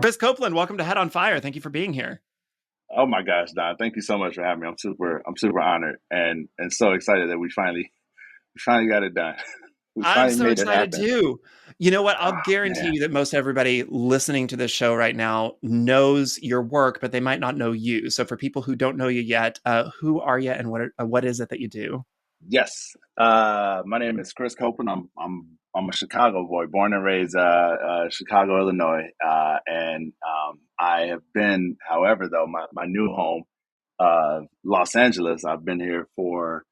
Chris Copeland, welcome to Head on Fire. Thank you for being here. Oh my gosh, Don! Thank you so much for having me. I'm super honored and so excited that we finally got it done. We I'm finally so made it excited happen. too. You know what? I'll Oh guarantee man, you that most everybody listening to this show right now knows your work, but they might not know you. So, for people who don't know you yet, who are you and what is it that you do? yes. My name is Chris Copeland. I'm a Chicago boy, born and raised Chicago, Illinois, and I have been, however, though my new home, Los Angeles. I've been here for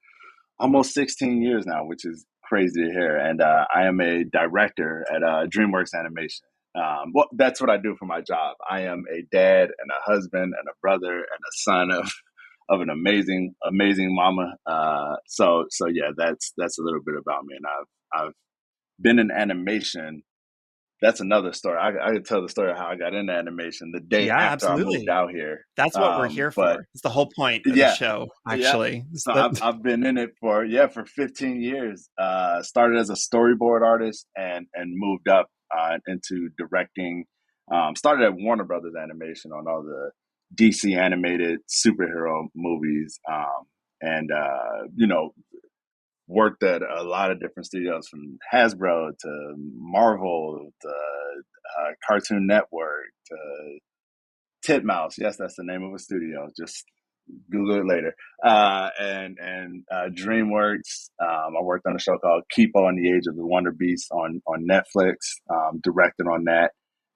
almost 16 years now, which is crazy to hear. And I am a director at Dreamworks Animation. Well, that's what I do for my job. I am a dad and a husband and a brother and a son of an amazing mama. So yeah, that's a little bit about me. And I've been in animation. That's another story. I could tell the story of how I got into animation the day Yeah, after I moved absolutely. out here. That's what we're here But for. It's the whole point of the yeah, show, yeah. actually. So I've been in it for 15 years. Started as a storyboard artist and moved up into directing. Started at Warner Brothers Animation on all the DC animated superhero movies. And worked at a lot of different studios from Hasbro to Marvel to Cartoon Network to Titmouse. Yes, that's the name of a studio. Just Google it later. And Dreamworks. I worked on a show called Kipo and the Age of the Wonderbeasts on Netflix. Directed on that.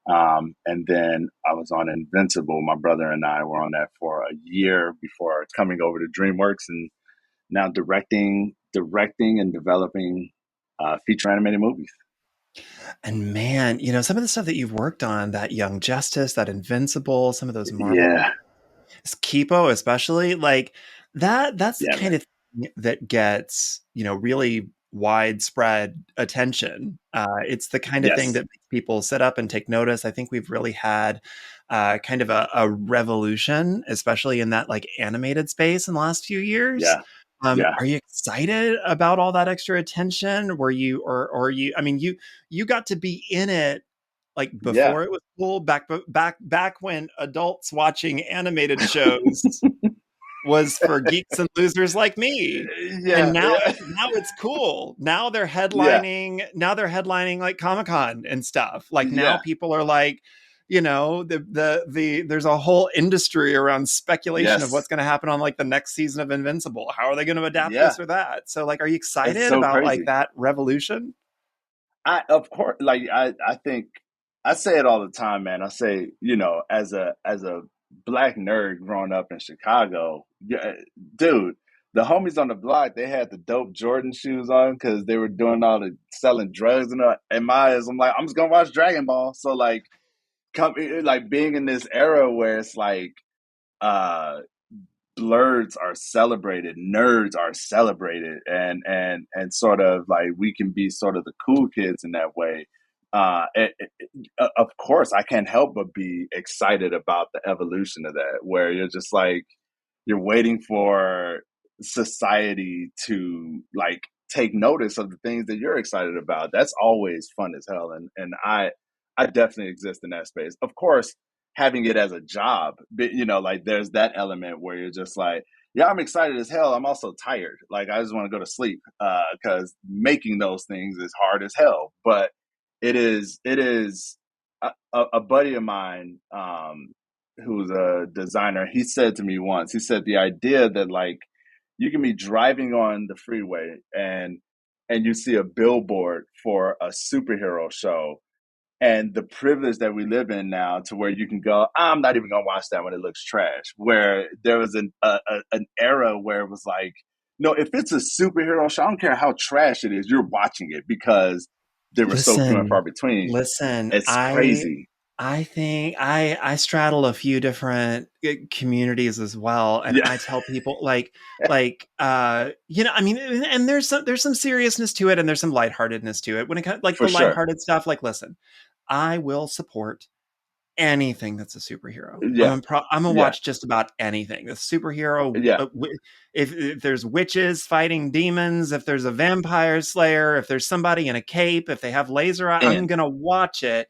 And then I was on Invincible. My brother and I were on that for a year before coming over to Dreamworks, and now directing and developing feature animated movies. And man, some of the stuff that you've worked on, that Young Justice, that Invincible, some of those Marvel, Yeah, Kipo especially, like that's the yeah, man. kind of thing that gets, really widespread attention. It's the kind of thing Yes. that makes people sit up and take notice. I think we've really had kind of a revolution, especially in that like animated space in the last few years. Yeah. Yeah. Are you excited about all that extra attention? Were you, or you? I mean, you got to be in it like Yeah. before it was cool, back when adults watching animated shows was for geeks and losers like me. And Yeah. now Yeah. now it's cool. Yeah. Now they're headlining like Comic-Con and stuff. Like now Yeah. people are like, there's a whole industry around speculation of Yes. what's going to happen on like the next season of Invincible. How are they going to adapt Yeah. this or that? So like, are you It's excited so about like crazy. that revolution? I of course like I think I say it all the time, man. I say, as a black nerd growing up in Chicago, yeah, dude, the homies on the block, they had the dope Jordan shoes on because they were doing all the selling drugs and my eyes, I'm like, I'm just gonna watch Dragon Ball. So like like being in this era where it's like uh blurs are celebrated, nerds are celebrated, and sort of like we can be sort of the cool kids in that way. Of course, I can't help but be excited about the evolution of that, where you're just like you're waiting for society to like take notice of the things that you're excited about. That's always fun as hell, and I definitely exist in that space. Of course, having it as a job, but like there's that element where you're just like, yeah, I'm excited as hell. I'm also tired. Like I just want to go to sleep because making those things is hard as hell. But it is a buddy of mine who's a designer. He said to me once, he said the idea that like you can be driving on the freeway and you see a billboard for a superhero show, and the privilege that we live in now to where you can go, I'm not even gonna watch that when it looks trash. Where there was an era where it was like, no, if it's a superhero show, I don't care how trash it is, you're watching it because they were so few and Listen, far between. listen, It's I crazy. I think I straddle a few different communities as well, and Yeah. I tell people I mean, and there's some seriousness to it, and there's some lightheartedness to it. When it comes like For the sure. lighthearted stuff, like listen, I will support anything that's a superhero. Yeah. I'm gonna Yeah. watch just about anything. The superhero, Yeah. if there's witches fighting demons, if there's a vampire slayer, if there's somebody in a cape, if they have laser, I'm And gonna watch it.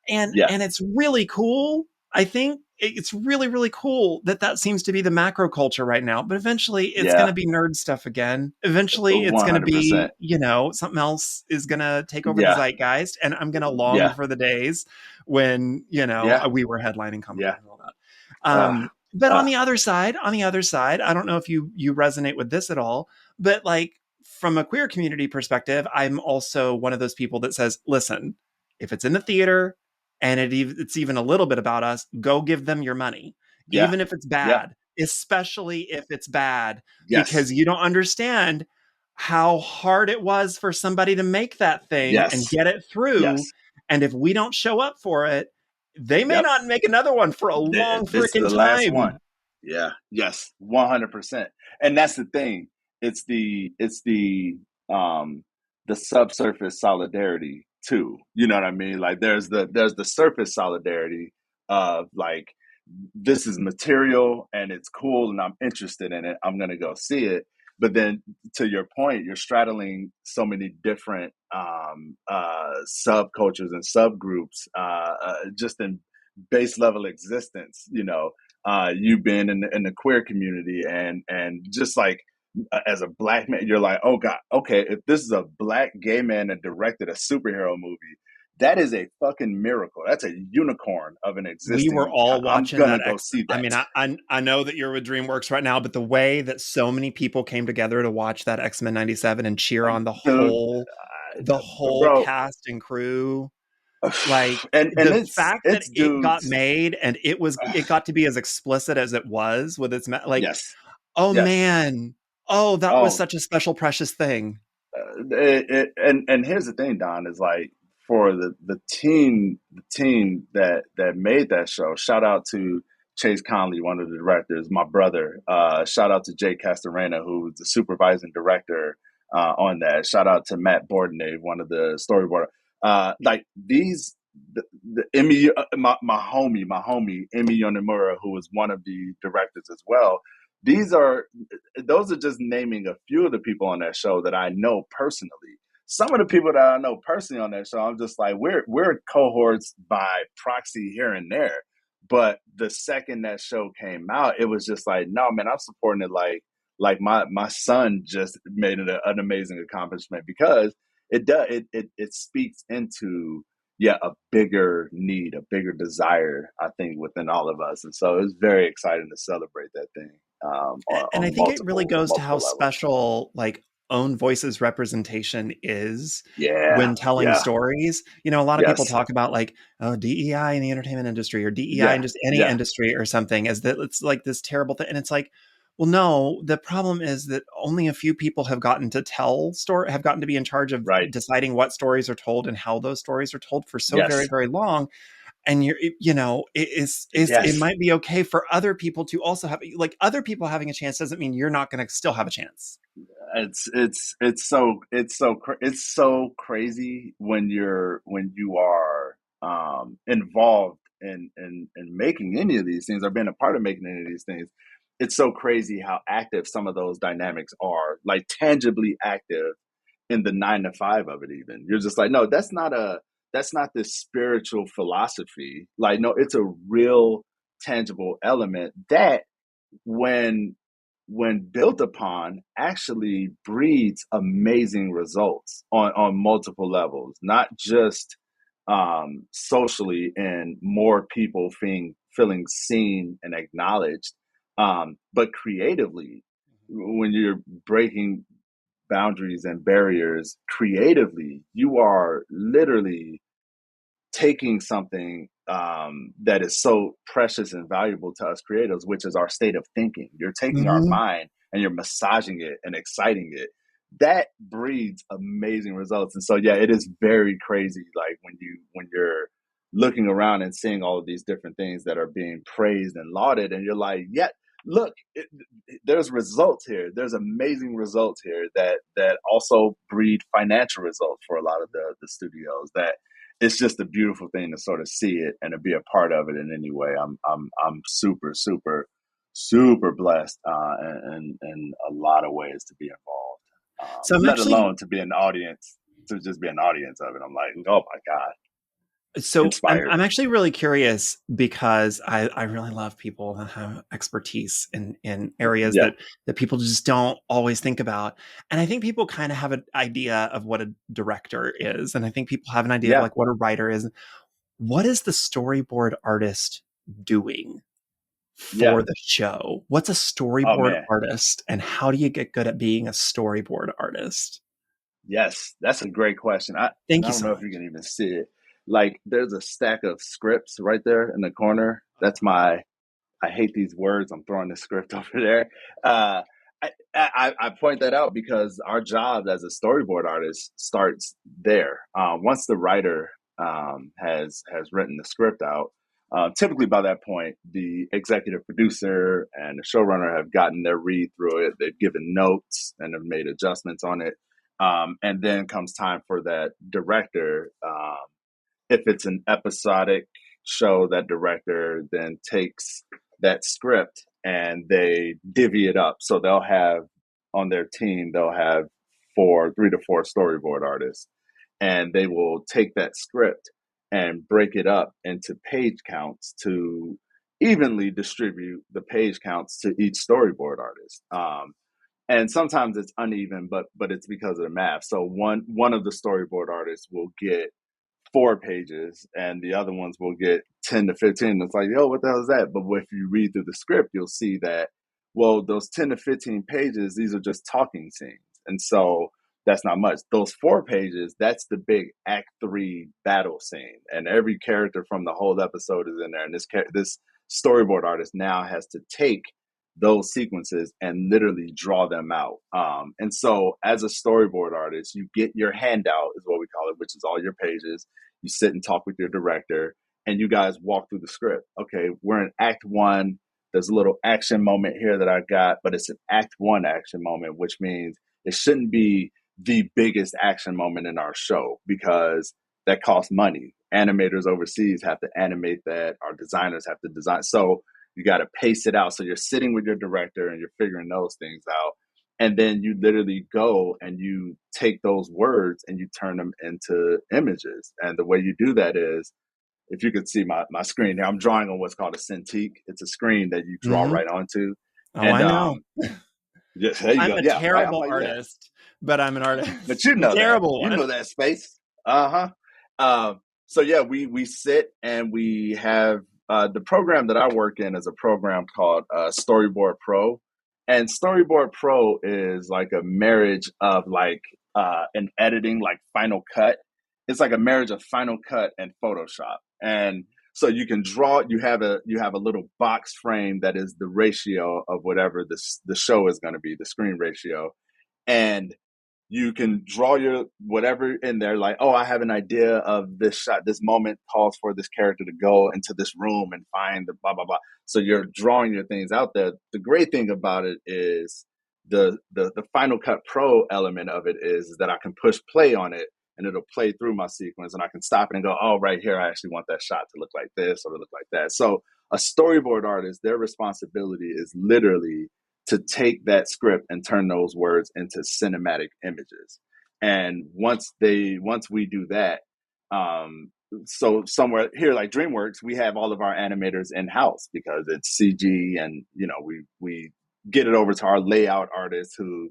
Yeah. And it's really cool. I think it's really, really cool that that seems to be the macro culture right now. But eventually, it's going Yeah. to be nerd stuff again. Eventually, it's going to 100%. be, something else is going to take over the Yeah. zeitgeist, and I'm going to long Yeah. for the days when Yeah. we were headlining Comic Yeah. Con and all that. Uh, But uh, on the other side, I don't know if you resonate with this at all, but like from a queer community perspective, I'm also one of those people that says, listen, if it's in the theater and it's even a little bit about us, go give them your money, yeah. even if it's Yeah. bad, especially if it's bad, Yes. because you don't understand how hard it was for somebody to make that thing and Yes. get it through. Yes. And if we don't show up for it, they may Yep. not make another one for a long This is freaking the last time. one. Yeah. Yes. 100%. And that's the thing. It's the subsurface solidarity too. You know what I mean? Like there's the surface solidarity of like, this is material and it's cool and I'm interested in it. I'm gonna go see it. But then to your point, you're straddling so many different subcultures and subgroups just in base level existence. You being in the queer community and just like as a black man, you're like, oh god, okay, if this is a black gay man that directed a superhero movie, that is a fucking miracle. That's a unicorn of an We were existing. all I'm watching gonna that go X. see I that. mean, I know that you're with DreamWorks right now, but the way that so many people came together to watch that X-Men 97 and cheer on Dude, the whole bro. cast and crew, like And the it's fact that it's it got dudes. made and it got to be as explicit as it was with its like, Yes. oh Yes. man, oh that was Oh, such a special precious thing. and here's the thing, Don, is like for the team that made that show. Shout out to Chase Conley, one of the directors, my brother. Shout out to Jay Castorena, who's the supervising director on that. Shout out to Matt Bordenave, one of the storyboard. Like these, the Emmy, my homie Emmy Yonemura, who was one of the directors as well. These are those are just naming a few of the people on that show that I know personally. Some of the people that I know personally on that show, I'm just like, we're cohorts by proxy here and there. But the second that show came out, it was just like, no, man, I'm supporting it like my son just made it an amazing accomplishment because it speaks into a bigger need, a bigger desire, I think, within all of us. And so it's very exciting to celebrate that thing And I on think it really multiple goes to how multiple levels. special like own voices representation is Yeah, when telling yeah, stories. A lot of people yes, talk about like, oh, DEI in the entertainment industry or DEI in yeah, just any yeah, industry or something, as that it's like this terrible thing. And it's like, well, no, the problem is that only a few people have gotten to have gotten to be in charge of right, deciding what stories are told and how those stories are told for so very, yes, very long. And it yes. might be okay for other people to also have, like, other people having a chance doesn't mean you're not going to still have a chance. It's so crazy when you are involved in making any of these things or being a part of making any of these things. It's so crazy how active some of those dynamics are, like tangibly active in the 9 to 5 of it. Even you're just like, no, that's not this spiritual philosophy. Like, no, it's a real tangible element that when built upon actually breeds amazing results on multiple levels, not just socially and more people feeling seen and acknowledged, but creatively when you're breaking boundaries and barriers creatively, you are literally taking something that is so precious and valuable to us creatives, which is our state of thinking. You're taking our Mm-hmm. mind and you're massaging it and exciting it. That breeds amazing results. And so, yeah, it is very crazy. Like when you're looking around and seeing all of these different things that are being praised and lauded, and you're like, yeah, look, there's results here. There's amazing results here that also breed financial results for a lot of the studios. That it's just a beautiful thing to sort of see it and to be a part of it in any way. I'm super super super blessed in a lot of ways to be involved. So I'm Let actually alone to be an audience, to just be an audience of it. I'm like, oh my god. So inspired. I'm actually really curious because I really love people that have expertise in areas Yeah, that people just don't always think about. And I think people kind of have an idea of what a director is. And I think people have an idea of yeah, like what a writer is. What is the storyboard artist doing yeah. for the show? What's a Oh storyboard man, artist and how do you get good at being a storyboard artist? yes, that's a great question. And Thank I you don't so know if much. you can even see it. Like, there's a stack of scripts right there in the corner. That's my. I hate these words. I'm throwing the script over there. Uh, I point that out because our job as a storyboard artist starts there. Once the writer has written the script out, typically by that point, the executive producer and the showrunner have gotten their read through it. They've given notes and have made adjustments on it. And then comes time for that director. If it's an episodic show, that director then takes that script and they divvy it up. So they'll have on their team, they'll have 3 to 4 storyboard artists, and they will take that script and break it up into page counts to evenly distribute the page counts to each storyboard artist. And sometimes it's uneven, but it's because of the math. So one of the storyboard artists will get 4 pages and the other ones will get 10 to 15. It's like, yo, what the hell is that? But if you read through the script, you'll see that, well, those 10 to 15 pages, these are just talking scenes. And so that's not much. Those 4 pages, that's the big act 3 battle scene. And every character from the whole episode is in there. And this storyboard artist now has to take those sequences and literally draw them out. And so as a storyboard artist, you get your handout, is what we call it, which is all your pages. You sit and talk with your director, and you guys walk through the script. Okay, we're in Act 1. There's a little action moment here that I got, but it's an Act 1 action moment, which means it shouldn't be the biggest action moment in our show because that costs money. Animators overseas have to animate that. Our designers have to design. So you got to pace it out. So you're sitting with your director and you're figuring those things out. And then you literally go and you take those words and you turn them into images. And the way you do that is, if you could see my screen here, I'm drawing on what's called a Cintiq. It's a screen that you draw Hmm. right onto. Oh, And I know. yes, there you I'm go. a Yeah, right. I'm terrible like, yeah, artist, but I'm an but artist. you A know that. terrible You one. know that space. Uh-huh. So yeah, we sit and we have the program that I work in is a program called Storyboard Pro. And Storyboard Pro is like a marriage of like an editing, like Final Cut. It's like a marriage of Final Cut and Photoshop. And so you can draw, you have a little box frame that is the ratio of whatever the show is going to be, the screen ratio. And you can draw your whatever in there, like, oh, I have an idea of this shot, this moment calls for this character to go into this room and find the blah blah blah. So you're drawing your things out there. The great thing about it is the Final Cut Pro element of it is that I can push play on it and it'll play through my sequence and I can stop it and go, oh, right here I actually want that shot to look like this or to look like that. So a storyboard artist, their responsibility is literally to take that script and turn those words into cinematic images. And once we do that, so somewhere here like Dreamworks, we have all of our animators in house because it's CG, and we get it over to our layout artist who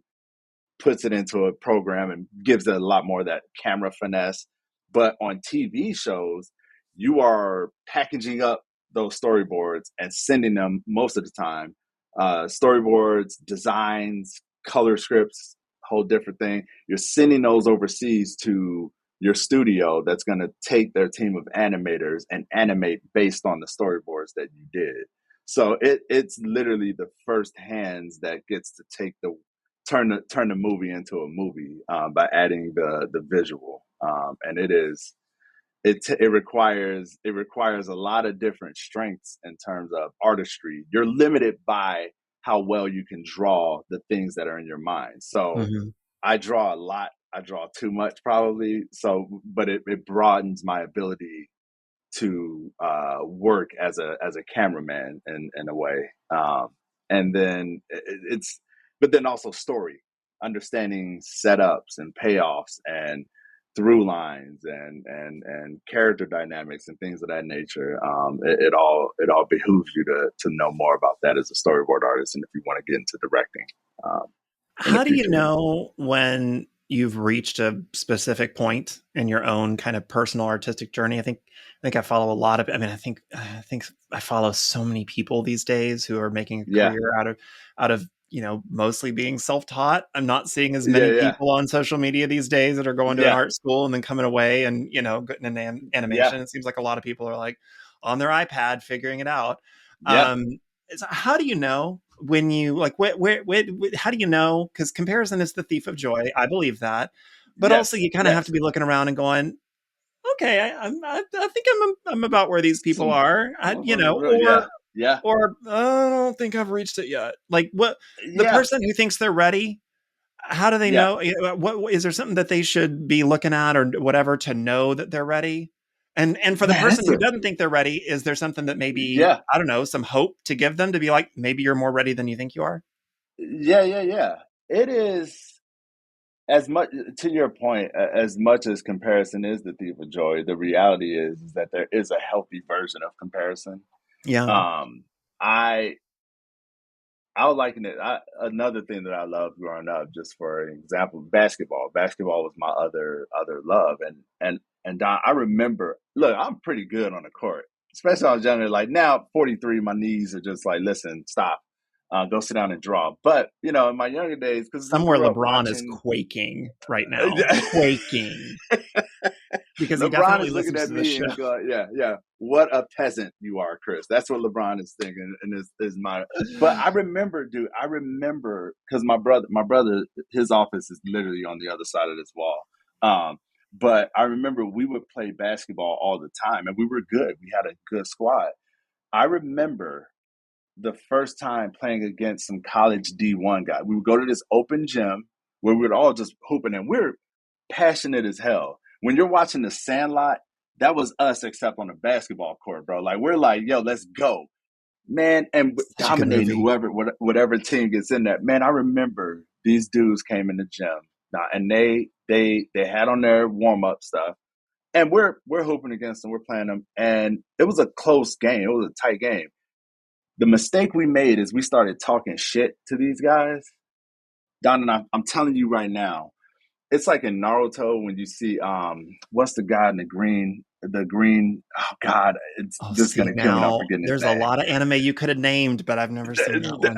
puts it into a program and gives it a lot more of that camera finesse. But on TV shows, you are packaging up those storyboards and sending them most of the time. Storyboards, designs, color scripts, whole different thing. You're sending those overseas to your studio that's going to take their team of animators and animate based on the storyboards that you did. So it's literally the first hands that gets to take the turn the movie into a movie by adding the visual, and it requires a lot of different strengths in terms of artistry. You're limited by how well you can draw the things that are in your mind. So Hmm. I draw a lot. I draw too much probably. So, but it broadens my ability to work as a cameraman in a way. And then but then also story, understanding setups and payoffs and through lines and character dynamics and things of that nature. It all behooves you to know more about that as a storyboard artist, and if you want to get into directing um, in the How do you future. know when you've reached a specific point in your own kind of personal artistic journey? I think I follow a lot of, I mean, I think I follow so many people these days who are making a Yeah, career out of, mostly being self-taught. I'm not seeing as yeah, many yeah, people on social media these days that are going to an yeah, art school and then coming away and, getting an yeah, animation. It seems like a lot of people are like on their iPad figuring it out. yeah. Um, so how do you know when you like how do you know, because comparison is the thief of joy, I believe that, but also Yes, you kind of have to yes. be looking around and going, okay, I think I'm about where these people Some are, yeah, yeah, or I don't think I've reached it yet. Like, what, the yeah, person who thinks they're ready, how do they yeah. know? What is there something that they should be looking at or whatever to know that they're ready? And for the Man, person that's who a doesn't think they're ready, is there something that maybe, yeah, I don't know, some hope to give them to be like, maybe you're more ready than you think you are? yeah, yeah, yeah. It is as much to your point. As much as comparison is the thief of joy, the reality is that there is a healthy version of comparison. Yeah. Um, I I would liken it. Another thing that I loved growing up, just for an example, basketball. Basketball was my other love, and Don, I remember. Look, I'm pretty good on the court, especially when I was younger. Like now, at 43, my knees are just like, listen, stop, go sit down and draw. But in my younger days, because we Somewhere grew up LeBron is watching. quaking right now. Quaking. Because he LeBron definitely is looking listens at to this me show. and going, "Yeah, yeah, what a peasant you are, Chris." That's what LeBron is thinking, and is my. But I remember, dude. I remember because my brother, his office is literally on the other side of this wall. Um, but I remember we would play basketball all the time, and we were good. We had a good squad. I remember the first time playing against some college D1 guy. We would go to this open gym where we would all just hooping, and we're passionate as hell. When you're watching The Sandlot, that was us, except on the basketball court, bro. Like we're like, yo, let's go, man, and Such a good dominating movie. whatever team gets in there. Man, I remember these dudes came in the gym now, and they had on their warm up stuff, and we're hooping against them, we're playing them, and it was a close game, it was a tight game. The mistake we made is we started talking shit to these guys. Don, and I'm telling you right now, it's like in Naruto when you see what's the guy in the green, oh god, it's Oh, just see, gonna kill me not now forgetting his there's a name. lot of anime you could have named, but I've never seen that one.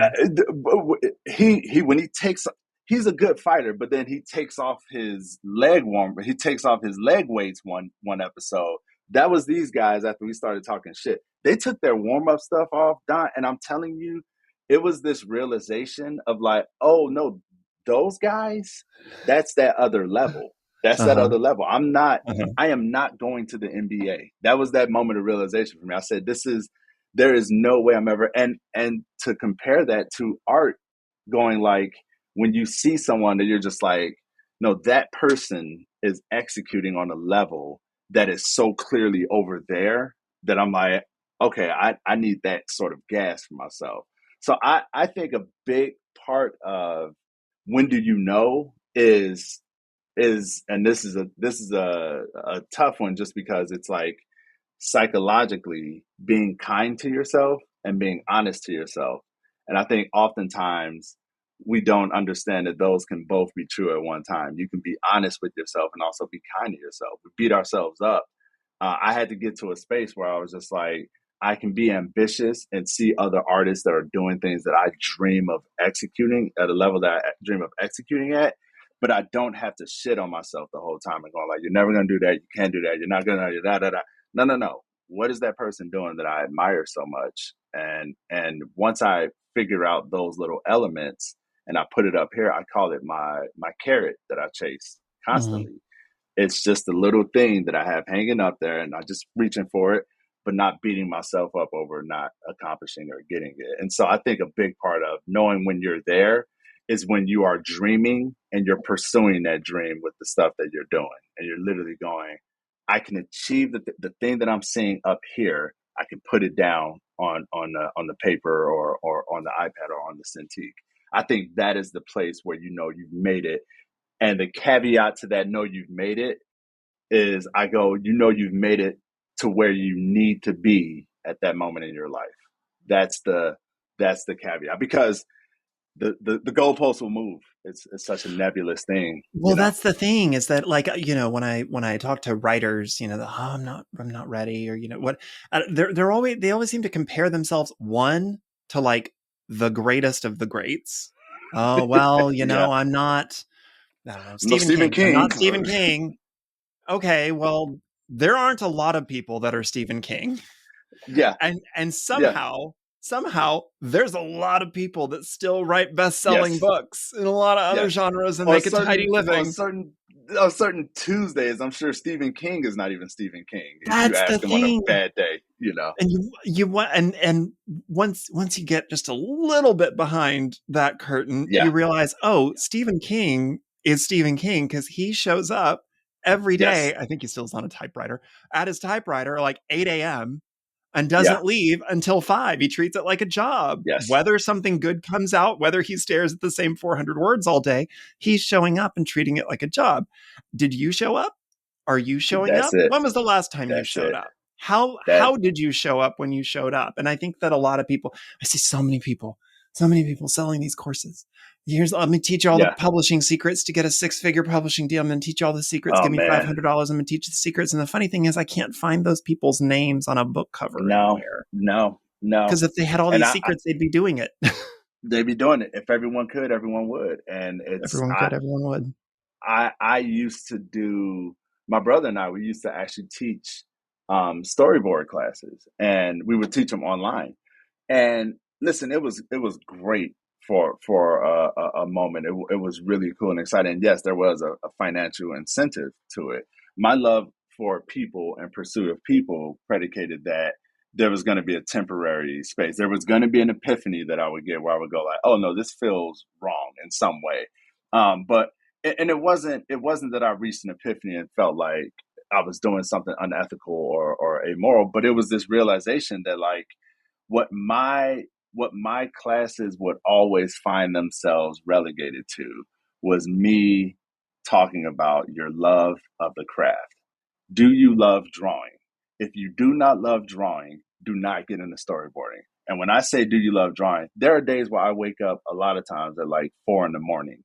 He when he takes he's a good fighter, but then he takes off his leg weights one episode. That was these guys after we started talking shit. They took their warm up stuff off, Don, and I'm telling you, it was this realization of like, oh no, those guys, that's that other level. That's that Uh-huh. other level. Uh-huh. I am not going to the NBA. That was that moment of realization for me. I said, there is no way I'm ever, and to compare that to art, going like when you see someone that you're just like, no, that person is executing on a level that is so clearly over there that I'm like, okay, I need that sort of gas for myself. So I think a big part of when do you know is and this is a tough one, just because it's like psychologically being kind to yourself and being honest to yourself. And I think oftentimes we don't understand that those can both be true at one time. You can be honest with yourself and also be kind to yourself. We beat ourselves up. I had to get to a space where I was just like, I can be ambitious and see other artists that are doing things that I dream of executing at a level that I dream of executing at. But I don't have to shit on myself the whole time and going like, you're never gonna do that, you can't do that, you're not gonna da da da. No, no, no. What is that person doing that I admire so much? And once I figure out those little elements and I put it up here, I call it my carrot that I chase Mhm. constantly. It's just a little thing that I have hanging up there, and I just reaching for it, but not beating myself up over not accomplishing or getting it. And so I think a big part of knowing when you're there is when you are dreaming and you're pursuing that dream with the stuff that you're doing, and you're literally going, I can achieve the thing that I'm seeing up here. I can put it down on the paper or on the iPad or on the Cintiq. I think that is the place where you know you've made it, and the caveat to that, no, you've made it, is I go, you know, you've made it to where you need to be at that moment in your life. That's the caveat, because the goalposts will move. It's such a nebulous thing, you Well, know. that's the thing is that, like, when I talk to writers, I'm not ready, or what, they always seem to compare themselves, one, to like the greatest of the greats. Oh, well, Yeah, I'm not, I don't know, no Stephen Stephen King. I'm King. not Stephen King. Okay, well, there aren't a lot of people that are Stephen King. Yeah, And yeah, somehow there's a lot of people that still write best-selling yes, books in a lot of other yes. genres and On make a tidy certain on living. certain on certain Tuesdays, I'm sure Stephen King is not even Stephen King if you That's the ask him on a thing. bad day, you know. And you want, and once you get just a little bit behind that curtain, you Yeah, realize, oh, Stephen King is Stephen King because he shows up every yes, day. I think he still is on a typewriter, at his typewriter like 8 a.m., and yeah, doesn't leave until 5. He treats it like a job. yes. Whether something good comes out, whether he stares at the same 400 words all day, he's showing up and treating it like a job. Did you show up? Are you showing That's up? it. When was the last time you That's showed it. up? How That how did you show up when you showed up? And I think that a lot of people, I see so many people selling these courses. Here's, let me teach you all the yeah. publishing secrets to get a 6-figure publishing deal. I'm going to teach you all the secrets. Oh Give me man. $500. I'm going to teach you the secrets. And the funny thing is, I can't find those people's names on a book cover No, anywhere. no, no. Because if they had all And these secrets, they'd be doing it. they'd be doing it. If everyone could, everyone would. And it's Everyone could, everyone would. I used to do, my brother and I, we used to actually teach storyboard classes, and we would teach them online. And listen, it was great for a moment. It was really cool and exciting. And yes, there was a financial incentive to it. My love for people and pursuit of people predicated that there was going to be a temporary space. There was going to be an epiphany that I would get where I would go like, "Oh no, this feels wrong in some way." But and it wasn't that I reached an epiphany and felt like I was doing something unethical or immoral, but it was this realization that like what my what my classes would always find themselves relegated to was me talking about your love of the craft. Do you love drawing? If you do not love drawing, do not get into storyboarding. And when I say do you love drawing, there are days where I wake up a lot of times at like 4 in the morning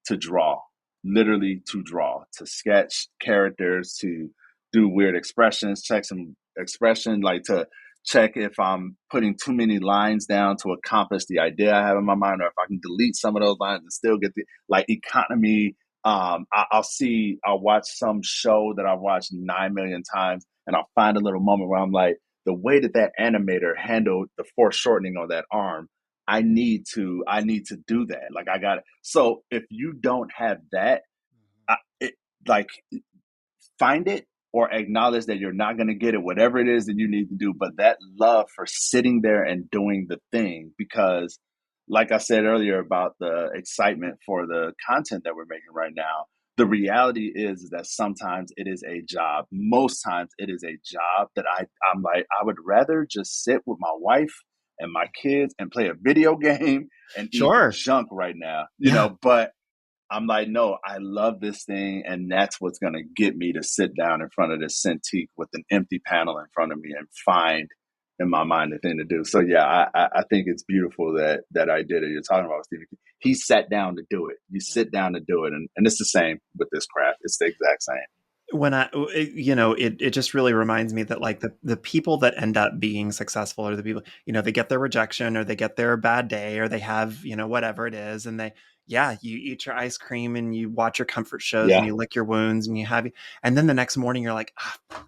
to draw, literally to draw, to sketch characters, to do weird expressions, check some expression, like to check if I'm putting too many lines down to accomplish the idea I have in my mind, or if I can delete some of those lines and still get the like economy. I'll watch some show that I've watched 9 million times, and I'll find a little moment where I'm like, the way that that animator handled the foreshortening on that arm, I need to do that. Like I got it. So if you don't have that, it, like find it or acknowledge that you're not going to get it, whatever it is that you need to do. But that love for sitting there and doing the thing, because like I said earlier about the excitement for the content that we're making right now, the reality is that sometimes it is a job. Most times it is a job that I'm like, I would rather just sit with my wife and my kids and play a video game and eat Sure. junk right now, Yeah. but I'm like, no, I love this thing, and that's what's gonna get me to sit down in front of this Cintiq with an empty panel in front of me and find in my mind the thing to do. So yeah, I think it's beautiful that I did it. You're talking about Stephen King. He sat down to do it. You sit down to do it, and it's the same with this craft. It's the exact same. When it just really reminds me that, like, the people that end up being successful are the people, they get their rejection, or they get their bad day, or they have, whatever it is. And yeah, you eat your ice cream and you watch your comfort shows and Yeah. you lick your wounds and then the next morning you're like,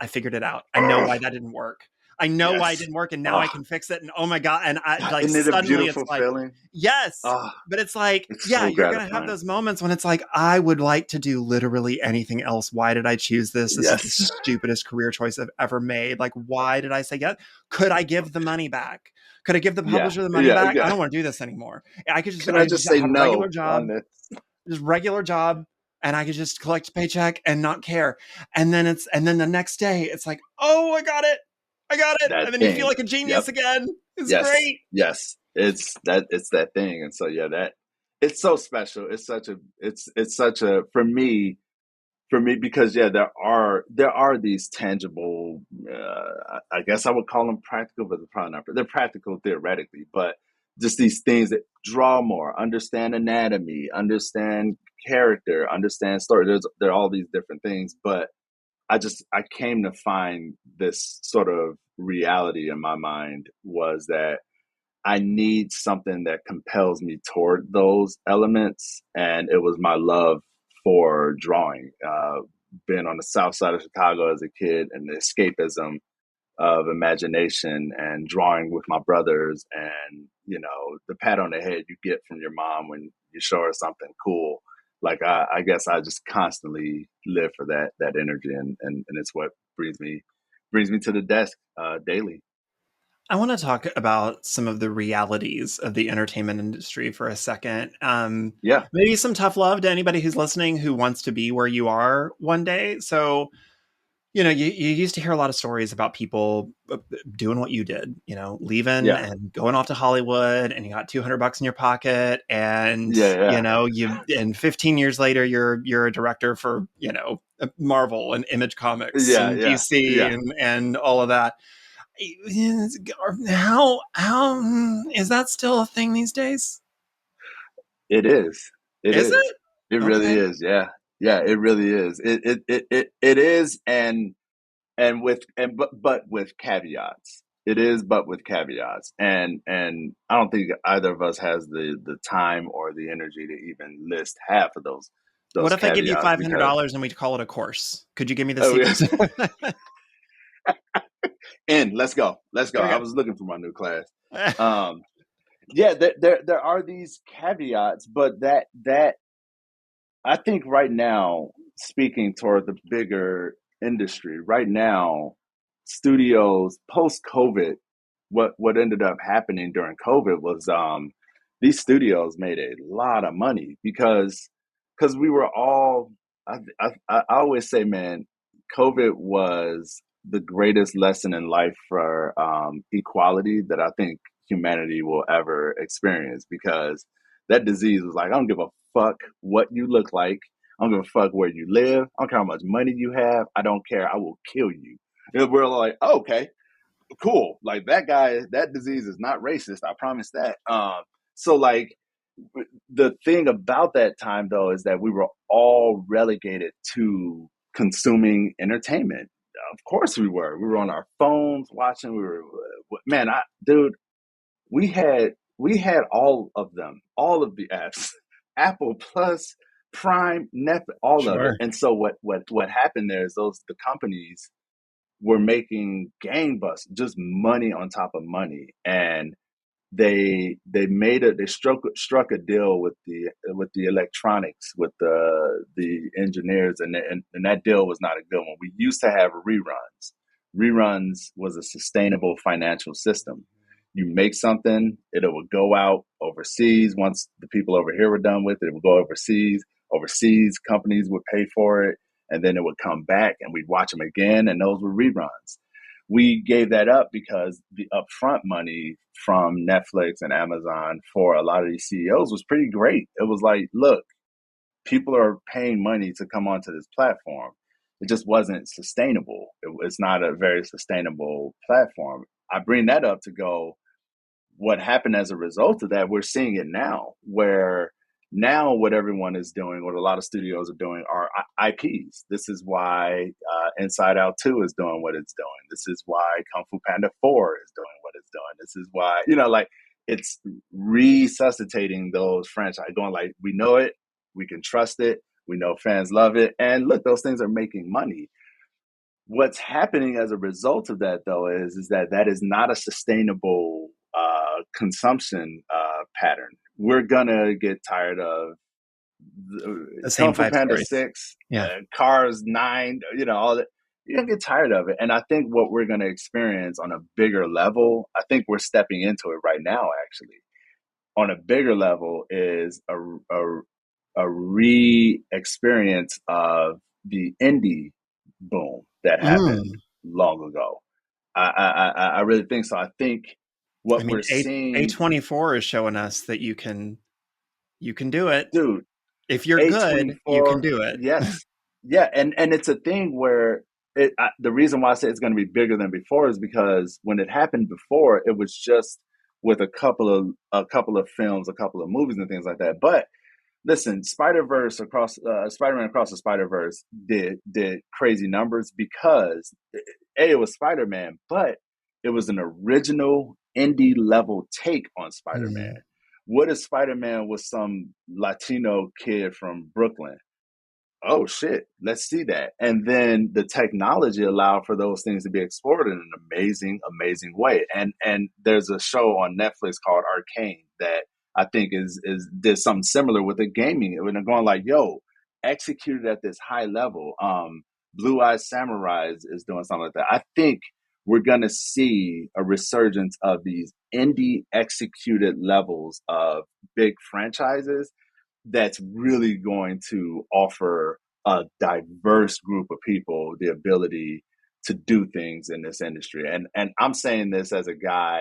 I figured it out. I know why that didn't work. I know why it Yes. didn't work. And now I Oh, can fix it. And oh my God. And I like, isn't it a suddenly it's beautiful like, feeling? yes. Oh, But it's like, it's yeah, so you're going to have gratifying. those moments when it's like, I would like to do literally anything else. Why did I choose this? This is the Yes. stupidest career choice I've ever made. Like, why did I say yes? Could I give the money back? Could I give the Yeah. publisher the money Yeah. back? I Yeah. don't want to do this anymore. Can I I could just just say have a regular no job, on this? and I could just collect a paycheck and not care. And then the next day it's like, oh, I got it. I got it. That And then you feel thing. like a genius Yep. again. It's Yes, great. yes. It's that thing. And so yeah, that it's so special. It's such a for me, for me, because yeah, there are these tangible. I guess I would call them practical, but they're probably not. They're practical theoretically, but just these things that draw more, understand anatomy, understand character, understand story. There are all these different things, but I came to find this sort of reality in my mind was that I need something that compels me toward those elements, and it was my love for drawing. Being on the south side of Chicago as a kid, and the escapism of imagination and drawing with my brothers, and the pat on the head you get from your mom when you show her something cool. Like I guess I just constantly live for that energy, and it's what brings me to the desk daily. I want to talk about some of the realities of the entertainment industry for a second. Yeah, Maybe some tough love to anybody who's listening who wants to be where you are one day. So, you used to hear a lot of stories about people doing what you did, leaving yeah, and going off to Hollywood, and you got $200 in your pocket, and yeah, yeah, and 15 years later you're a director for Marvel and Image Comics yeah, and yeah, DC yeah. and all of that. How is that still a thing these days? It is. It Is is. it? It really Okay. is. Yeah. Yeah, it really is. It is, and but with caveats. It is, but with caveats. And I don't think either of us has the time or the energy to even list half of those What those if I give you caveats five hundred because dollars and we call it a course? Could you give me the oh yeah. secrets? Let's go. Let's go. I Okay. was looking for my new class. Um yeah, there are these caveats, but that I think right now, speaking toward the bigger industry, right now, studios post COVID, what ended up happening during COVID was these studios made a lot of money because we were all I always say, man, COVID was the greatest lesson in life for equality that I think humanity will ever experience because that disease was like, I don't give a fuck what you look like. I don't give a fuck where you live. I don't care how much money you have. I don't care. I will kill you. And we're like, oh, okay, cool. Like that guy, that disease is not racist. I promise that. So like the thing about that time though is that we were all relegated to consuming entertainment. Of course we were. We were on our phones watching. We were, man, dude, we had all of them, all of the apps, Apple Plus, Prime, Netflix, all of it. Sure. And so what happened there is the companies were making gangbusters, just money on top of money, and they struck a deal with the electronics, with the engineers, and that deal was not a good one. We used to have reruns. Reruns was a sustainable financial system. You make something, it would go out overseas. Once the people over here were done with it, it would go overseas. Overseas companies would pay for it, and then it would come back, and we'd watch them again, and those were reruns. We gave that up because the upfront money from Netflix and Amazon for a lot of these CEOs was pretty great. It was like, look, people are paying money to come onto this platform. It just wasn't sustainable. It's not a very sustainable platform. I bring that up to go, what happened as a result of that, we're seeing it now, where now what everyone is doing, what a lot of studios are doing, are IPs. This is why Inside Out 2 is doing what it's doing. This is why Kung Fu Panda 4 is doing what it's doing. This is why, like, it's resuscitating those franchise, going like, we know it, we can trust it, we know fans love it. And look, those things are making money. What's happening as a result of that though is that is not a sustainable consumption pattern. We're gonna get tired of The same Kung Fu five Panda stories. 6, Yeah. Cars 9, all that. You're gonna get tired of it. And I think what we're gonna experience on a bigger level, I think we're stepping into it right now actually. On a bigger level is a re-experience of the indie boom that happened Mm. long ago. I really think so. I think I what mean, we're A seeing, 24 is showing us that you can do it. dude, If you're good, you can A24, do it. yes, yeah, and it's a thing where the reason why I say it's going to be bigger than before is because when it happened before, it was just with a couple of films, a couple of movies, and things like that. But listen, Spider-Man across the Spider-Verse did crazy numbers because it was Spider-Man, but it was an original indie level take on Spider-Man. Mm. What is Spider-Man with some Latino kid from Brooklyn? Oh shit, let's see that. And then the technology allowed for those things to be explored in an amazing way. And there's a show on Netflix called Arcane that I think is did something similar with the gaming. When they're going like, yo, executed at this high level. Blue Eye Samurai is doing something like that. I think we're gonna see a resurgence of these indie executed levels of big franchises that's really going to offer a diverse group of people the ability to do things in this industry. And I'm saying this as a guy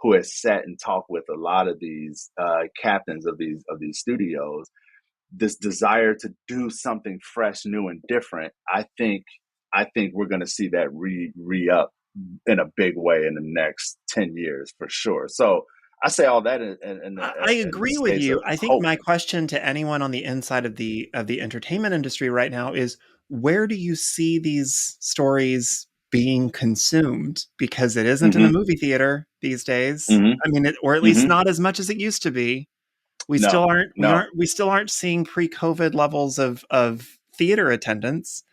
who has sat and talked with a lot of these captains of these studios. This desire to do something fresh, new, and different. I think we're going to see that re up in a big way in the next 10 years for sure. So I say all that I in the agree with space you. of I think hope. my question to anyone on the inside of the entertainment industry right now is, where do you see these stories being consumed? Because it isn't in the Mm-hmm. movie theater these days. Mm-hmm. I mean, or at least Mm-hmm. not as much as it used to be. No, no, We still aren't seeing pre-COVID levels of theater attendance.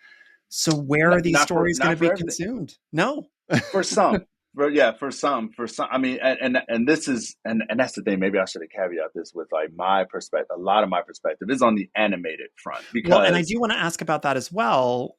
So where are these not for stories going to be everything. consumed? No. For some, yeah, for some. I mean, and this is and that's the thing. Maybe I should have caveat this with like my perspective. A lot of my perspective is on the animated front Well, and I because do want to ask about that as well,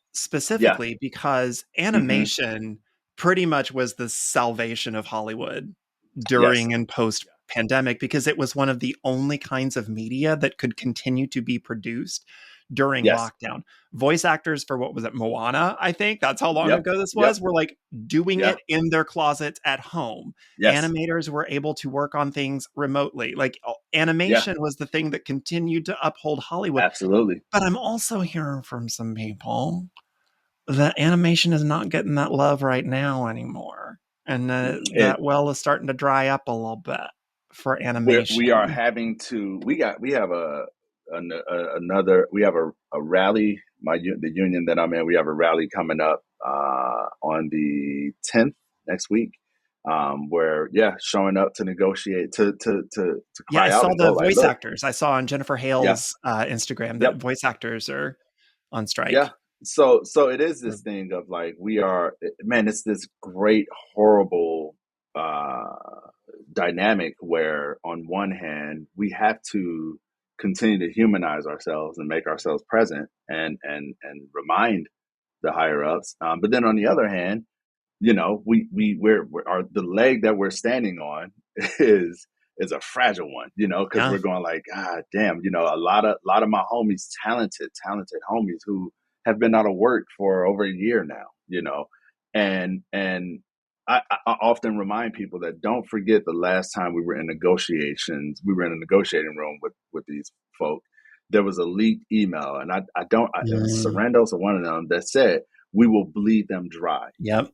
yeah, specifically because mm-hmm, animation pretty much was the salvation of Hollywood yes, during and post pandemic, because it was one of the only kinds of media that could continue to be produced during yes, lockdown. Voice actors for, what was it, Moana, I think that's how long yep, ago this yep, was, were like doing yeah, it in their closets at home. yes, Animators were able to work on things remotely. Like, yeah, animation was the thing that continued to uphold Hollywood. absolutely. But I'm also hearing from some people that animation is not getting that love right now anymore, and It that well is starting to dry up a little bit for we are animation. having to we have another we have a rally the union that I'm in, we have a rally coming up on the 10th next week, where yeah, showing up to negotiate to Yeah, I cry out saw and the go like, voice look, actors. I saw on Jennifer yeah, Hale's Instagram that yep, voice actors are on yeah. strike. So it is this thing of like we are, man, it's this great horrible uh dynamic where on one hand we have to continue to humanize ourselves and make ourselves present and remind the higher ups, but then on the other hand, you know, we're our the leg that we're standing on is is a fragile one, you know, because Yeah. we're going like, God damn, you know, a lot of my homies, talented homies who have been out of work for over a year now, you know, and I often remind people that don't forget the last time we were in negotiations, we were in a negotiating room with these folk. There was a leaked email, and I don't, it was Mm, Sarandos or one of them that said, we will bleed them dry. yep.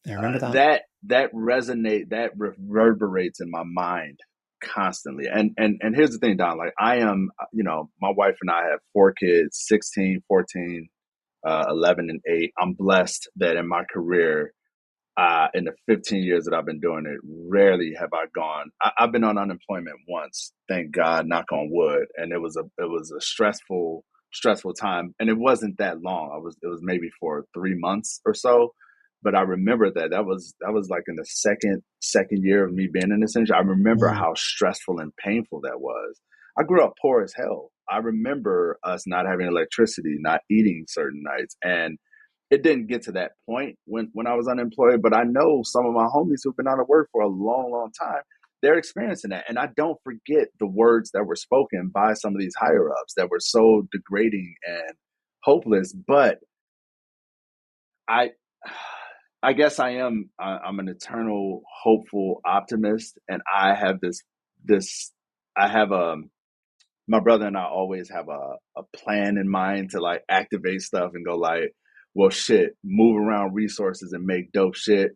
I remember that. That resonate that reverberates in my mind constantly. And here's the thing, Don, like I am, you know, my wife and I have four kids, 16, 14, 11 and 8. I'm blessed that in my career, in the 15 years that I've been doing it, rarely have I gone. I've been on unemployment once, thank God, knock on wood, and it was a stressful time, and it wasn't that long. It was maybe for 3 months or so, but I remember that was like in the second year of me being in this industry. I remember Mm, how stressful and painful that was. I grew up poor as hell. I remember us not having electricity, not eating certain nights, and it didn't get to that point when I was unemployed, but I know some of my homies who've been out of work for a long time, they're experiencing that. And I don't forget the words that were spoken by some of these higher ups that were so degrading and hopeless. But I, I guess I'm an eternal hopeful optimist, and I have this, I have my brother and I always have a plan in mind to like activate stuff and go like, well, shit, move around resources and make dope shit.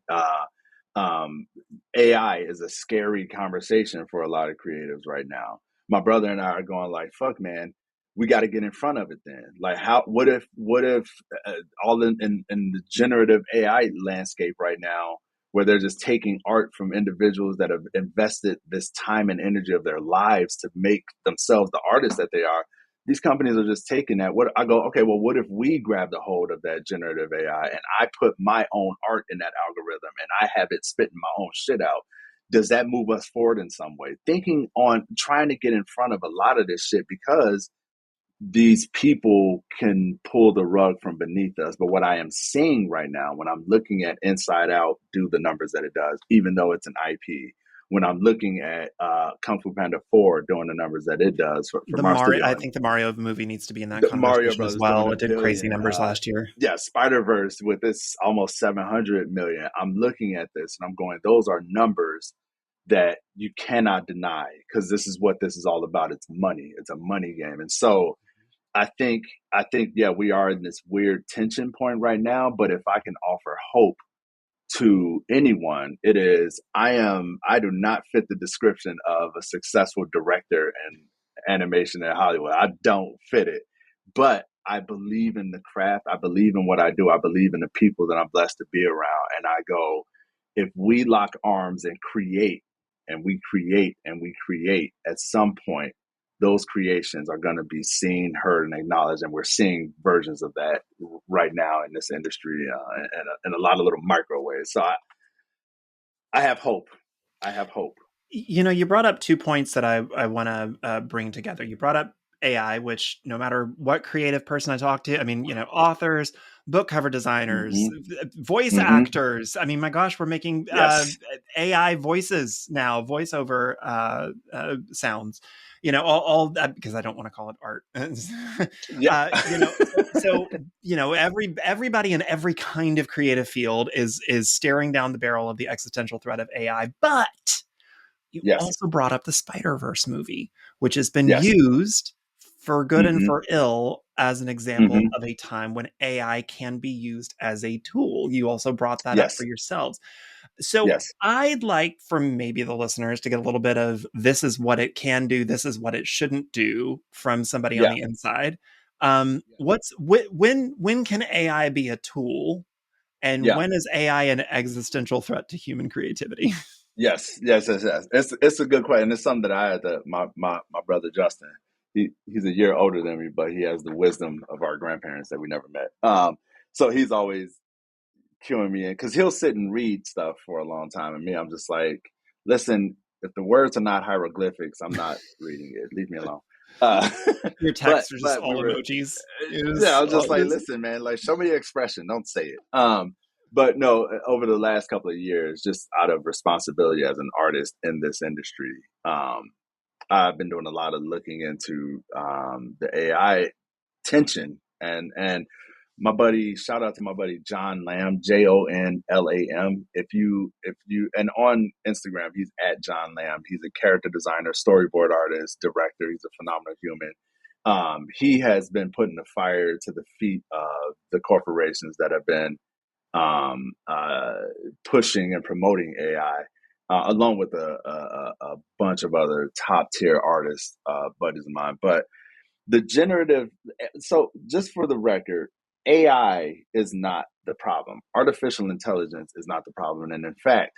Um, AI is a scary conversation for a lot of creatives right now. My brother and I are going like, fuck, man, we got to get in front of it then. Like, how? What if all in the generative AI landscape right now, where they're just taking art from individuals that have invested this time and energy of their lives to make themselves the artists that they are. These companies are just taking that. What I go, okay, well, what if we grabbed a hold of that generative AI and I put my own art in that algorithm and I have it spitting my own shit out? Does that move us forward in some way? Thinking on trying to get in front of a lot of this shit because these people can pull the rug from beneath us. But what I am seeing right now, when I'm looking at Inside Out do the numbers that it does, even though it's an IP, when I'm looking at Kung Fu Panda 4 doing the numbers that it does from The our Mario, studio, I and think the Mario movie needs to be in that the Mario conversation as Brothers doing well. a It did crazy billion, numbers last year. yeah, Spider Verse with this almost 700 million. I'm looking at this and I'm going, those are numbers that you cannot deny because this is what this is all about. It's money. It's a money game, and so I think yeah, we are in this weird tension point right now. But if I can offer hope to anyone, it is I do not fit the description of a successful director in animation in Hollywood. I don't fit it. But I believe in the craft. I believe in what I do. I believe in the people that I'm blessed to be around. And I go, if we lock arms and create and we create and we create, at some point those creations are going to be seen, heard, and acknowledged. And we're seeing versions of that right now in this industry in a lot of little micro ways. So I have hope. I have hope. You know, you brought up 2 points that I want to bring together. You brought up AI, which no matter what creative person I talk to, I mean, you know, authors, book cover designers, Mm-hmm. voice Mm-hmm. actors. I mean, my gosh, we're making Yes. AI voices now, voiceover sounds. You know, all that because I don't want to call it art. Yeah. You know, so you know, everybody in every kind of creative field is staring down the barrel of the existential threat of AI, but you Yes. also brought up the Spider-Verse movie, which has been Yes. used for good and Mm-hmm. for ill as an example Mm-hmm. of a time when AI can be used as a tool. You also brought that up for Yes. yourselves. So Yes. I'd like for maybe the listeners to get a little bit of this is what it can do, this is what it shouldn't do from somebody on Yeah. the inside. When can AI be a tool, and Yeah. when is AI an existential threat to human creativity? Yes. Yes. Yes. Yes. It's a good question. It's something that I had to my brother Justin. He's a year older than me, but he has the wisdom of our grandparents that we never met. So he's always cueing me in because he'll sit and read stuff for a long time, and me, I'm just like, listen, if the words are not hieroglyphics, I'm not reading it. Leave me alone. Uh, Your but texts are just but we all were, emojis. yeah, I Is was just like, listen, man, like show me your expression, don't say it. But no, over the last couple of years, just out of responsibility as an artist in this industry, I've been doing a lot of looking into the AI tension and my buddy, shout out to my buddy John Lamb, JONLAM. If you and on Instagram, he's at John Lamb. He's a character designer, storyboard artist, director. He's a phenomenal human. He has been putting the fire to the feet of the corporations that have been um, uh, pushing and promoting AI, along with a bunch of other top tier artists, buddies of mine. But the generative, so just for the record, AI is not the problem. Artificial intelligence is not the problem. And in fact,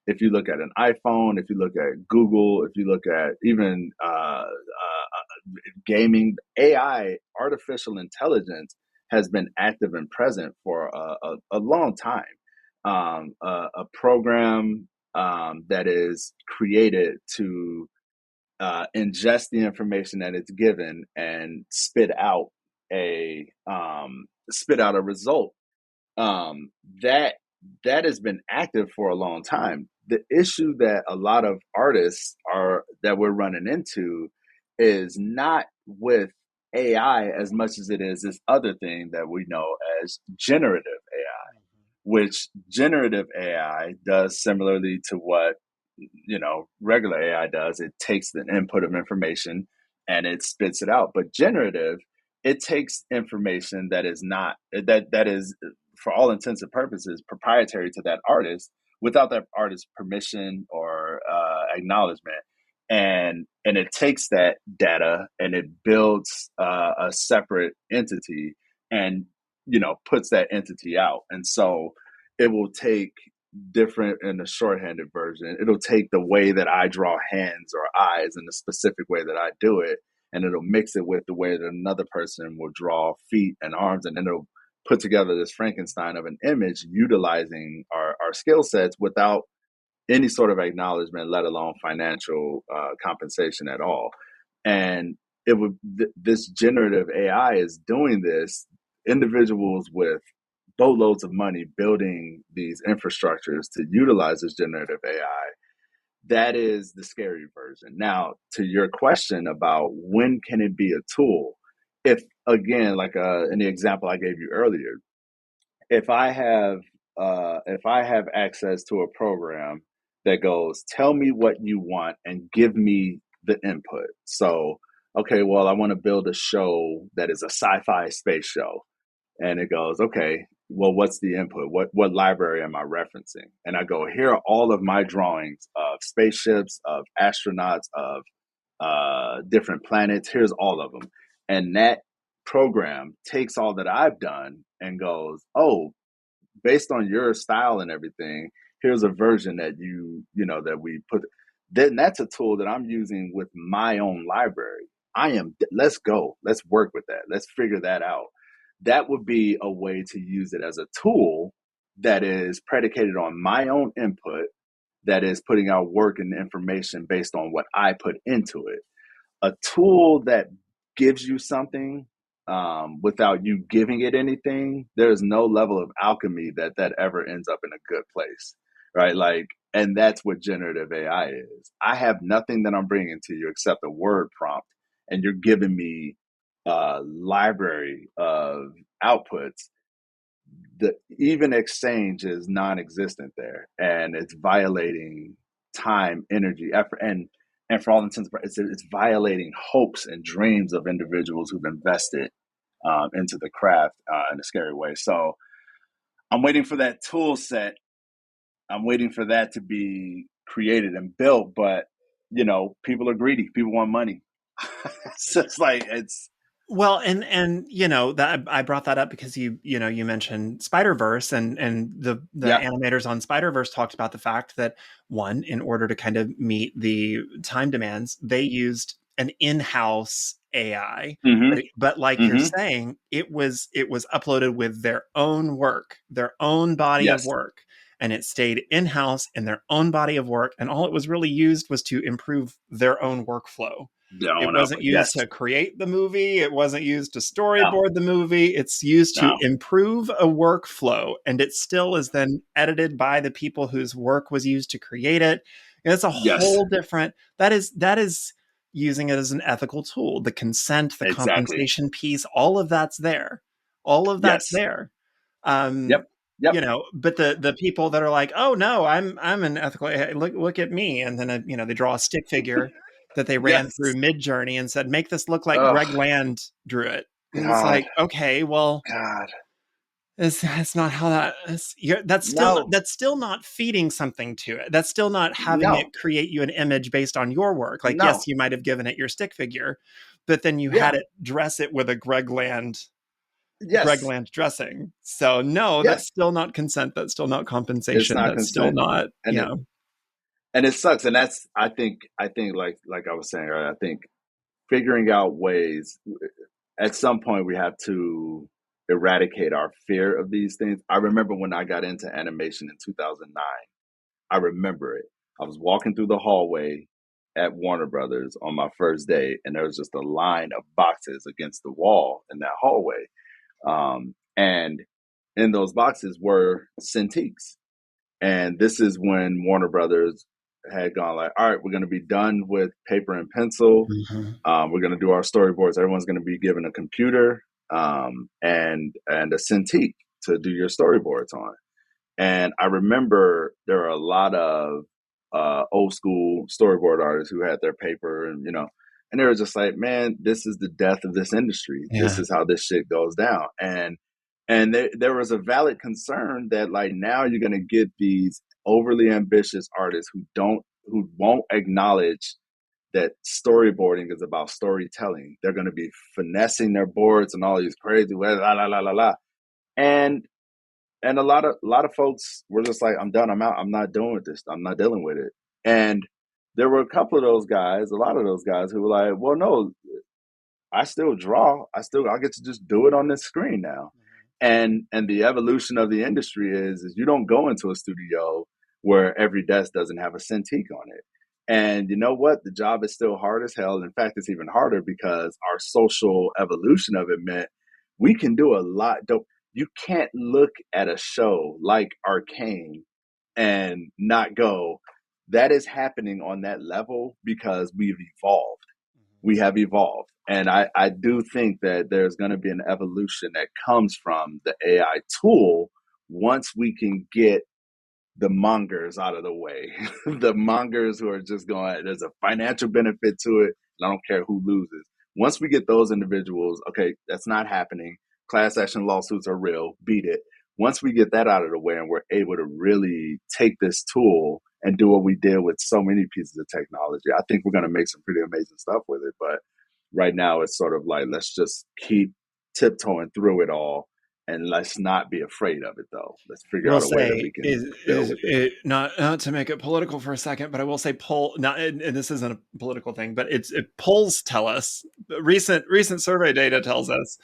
if you look at an iPhone, if you look at Google, if you look at even gaming, AI, artificial intelligence has been active and present for a long time. A program that is created to ingest the information that it's given and spit out a result um, that that has been active for a long time. The issue that a lot of artists are that we're running into is not with AI as much as it is this other thing that we know as generative AI, which generative AI does similarly to what regular AI does. It takes the input of information and it spits it out. But generative, it takes information that is not that is for all intents and purposes proprietary to that artist without that artist's permission or acknowledgement, and it takes that data and it builds a separate entity, and puts that entity out. And so it will take different, in the shorthanded version, it'll take the way that I draw hands or eyes in the specific way that I do it, and it'll mix it with the way that another person will draw feet and arms, and then it'll put together this Frankenstein of an image utilizing our skill sets without any sort of acknowledgement, let alone financial compensation at all. And this generative AI is doing this. Individuals with boatloads of money building these infrastructures to utilize this generative AI. That is the scary version. Now, to your question about when can it be a tool, if again, like in the example I gave you earlier, if I have access to a program that goes, tell me what you want and give me the input. So, okay, well, I want to build a show that is a sci-fi space show, and it goes, okay, well, what's the input? What library am I referencing? And I go, here are all of my drawings of spaceships, of astronauts, of different planets. Here's all of them. And that program takes all that I've done and goes, oh, based on your style and everything, here's a version that that we put. Then that's a tool that I'm using with my own library. Let's go. Let's work with that. Let's figure that out. That would be a way to use it as a tool that is predicated on my own input, that is putting out work and information based on what I put into it. A tool that gives you something without you giving it anything, there's no level of alchemy that ever ends up in a good place, right? Like, and that's what generative AI is. I have nothing that I'm bringing to you except a word prompt, and you're giving me a library of outputs. The even exchange is non-existent there, and it's violating time, energy, effort, and for all intents and purposes, it's violating hopes and dreams of individuals who've invested into the craft in a scary way. So I'm waiting for that tool set. I'm waiting for that to be created and built. But people are greedy. People want money. It's just like it's Well, and that I brought that up because you mentioned Spider-Verse, and the yeah. animators on Spider-Verse talked about the fact that, one, in order to kind of meet the time demands, they used an in-house AI, Mm-hmm. but like you're Mm-hmm. saying, it was uploaded with their own work, their own body of Yes. work, and it stayed in-house in their own body of work, and all it was really used was to improve their own workflow. It Don't know. wasn't used Yes. to create the movie. It wasn't used to No. storyboard the movie. It's used to No. improve a workflow. And it still is then edited by the people whose work was used to create it. And it's a Yes. whole different, that is using it as an ethical tool. The consent, the Exactly. compensation piece, all of that's there. All of that's Yes. there. Um, Yep. Yep. but the people that are like, oh no, I'm an ethical, look at me, and then they draw a stick figure that they ran through Yes. Mid-Journey and said, make this look like Oh Greg Land drew it. And it's God. like, okay, well, God. that's not how that is. No. That's still not feeding something to it. That's still not having No. it create you an image based on your work. Like, yes, No. you might have given it your stick figure, but then you had Yeah. it dress it with a Greg Yes. Land dressing. So no, that's Yes. still not consent. That's still not It's compensation. not That's still consent. not, And it sucks. And that's I think like I was saying earlier, I think figuring out ways, at some point we have to eradicate our fear of these things. I remember when I got into animation in 2009. I remember it. I was walking through the hallway at Warner Brothers on my first day, and there was just a line of boxes against the wall in that hallway. And in those boxes were Cintiqs. And this is when Warner Brothers had gone like, all right, we're going to be done with paper and pencil. Mhm. We're going to do our storyboards. Everyone's going to be given a computer and a Cintiq to do your storyboards on. And I remember there are a lot of old school storyboard artists who had their paper and And they were just like, man, this is the death of this industry. This Yeah. is how this shit goes down. And there was a valid concern that like now you're going to get these overly ambitious artists who won't acknowledge that storyboarding is about storytelling. They're going to be finessing their boards and all these crazy la la la la la. And and a lot of folks were just like, I'm done, I'm out, I'm not doing this, I'm not dealing with it. And there were a couple of those guys, a lot of those guys who were like, well, no, I still draw. I get to just do it on this screen now. And the evolution of the industry is you don't go into a studio where every desk doesn't have a Cintiq on it. And you know what? The job is still hard as hell. In fact, it's even harder because our social evolution of it meant we can do a lot. You can't look at a show like Arcane and not go, that is happening on that level because we have evolved. And I do think that there's going to be an evolution that comes from the AI tool once we can get the mongers out of the way. The mongers who are just going, there's a financial benefit to it, and I don't care who loses. Once we get those individuals, okay, that's not happening. Class action lawsuits are real, beat it. Once we get that out of the way and we're able to really take this tool and do what we did with so many pieces of technology, I think we're going to make some pretty amazing stuff with it. But right now, it's sort of like, let's just keep tiptoeing through it all and let's not be afraid of it, though. Let's figure Will out a way that say we can deal is with it. it not to make it political for a second, but I will say poll not and this isn't a political thing, but polls tell us recent survey data tells us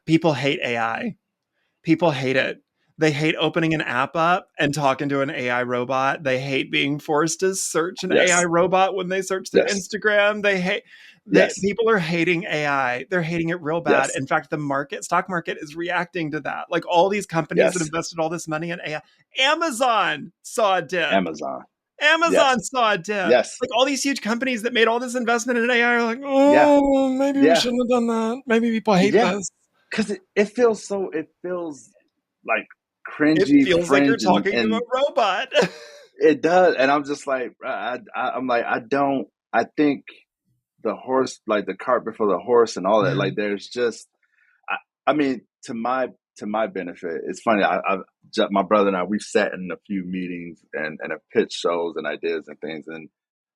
people hate AI. People hate it. They hate opening an app up and talking to an AI robot. They hate being forced to search an AI Yes, robot when they search through yes, Instagram. They hate they yes, people are hating AI. They're hating it real bad. yes, In fact, the stock market is reacting to that. Like all these companies that yes. invested all this money in AI, Amazon saw a dip. Amazon. Yes, Amazon saw a dip. yes, Like all these huge companies that made all this investment in AI are like, yeah, oh, maybe we yeah, shouldn't have done that. Maybe people hate yeah. this. Because it feels like It cringy, feels like you're fringe, talking to a and robot. it does. And I'm just like, I'm like, I don't, I think the horse, like the cart before the horse and all that, Yeah. like there's just, I, I mean, to my benefit, it's funny. My brother and I, we've sat in a few meetings and have pitched shows and ideas and things.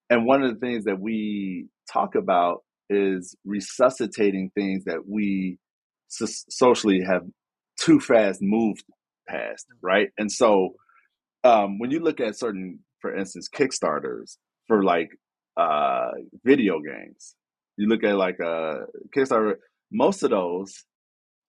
And one of the things that we talk about is resuscitating things that we socially have too fast moved past, right? And so when you look at certain, for instance, Kickstarters for like uh, video games, you look at like a Kickstarter, most of those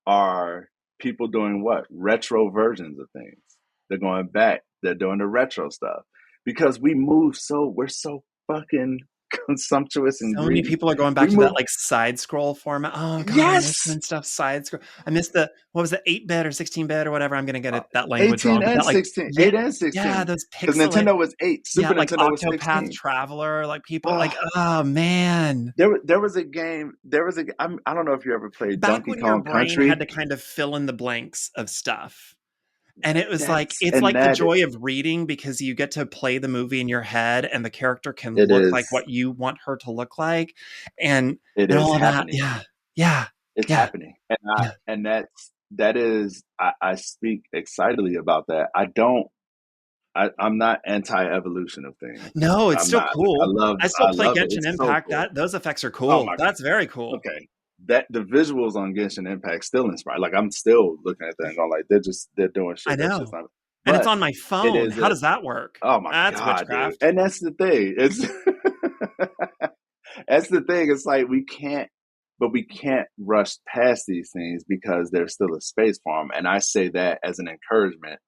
are people doing what? Retro versions of things. They're going back. They're doing the retro stuff because we're so fucking consumptuous and So many greedy. people are going back We to that move, like side scroll format. Oh god, I miss yes, when stuff side scroll. I miss the what was it, 8-bit or 16-bit or whatever. I'm gonna get uh, it that language 18 wrong. But and that like 16, yeah, 8 and yeah, 16. those Because pixelated Nintendo was 8, yeah, Super like Nintendo was Octopath 16. Traveler, like people like, Oh, oh man. there was a game, I don't know if you ever played Back Donkey when your Kong brain had Country. to kind of fill in the blanks of stuff. And it was like That's, it's and like the that, joy of reading because you get to play the movie in your head and the character can it look like is, what you want her to look like and it and is all of that. happening. Yeah. Yeah. It's Yeah. happening. Yeah. That is, I speak excitedly about that. I'm not anti-evolution of things. No, it's I'm still not. Like, cool. I still I play love it. Genshin It's so Impact. cool. That those effects are Oh cool. my, That's very cool. okay. That the visuals on Genshin Impact still inspire. Like I'm still looking at that and going like they're doing I shit that's just know. not. And it's But on my it phone. is How a, does that work? oh my That's god, dude. witchcraft. And that's the thing. It's that's the thing. It's like we can't rush past these things because there's still a space for them. And I say that as an encouragement.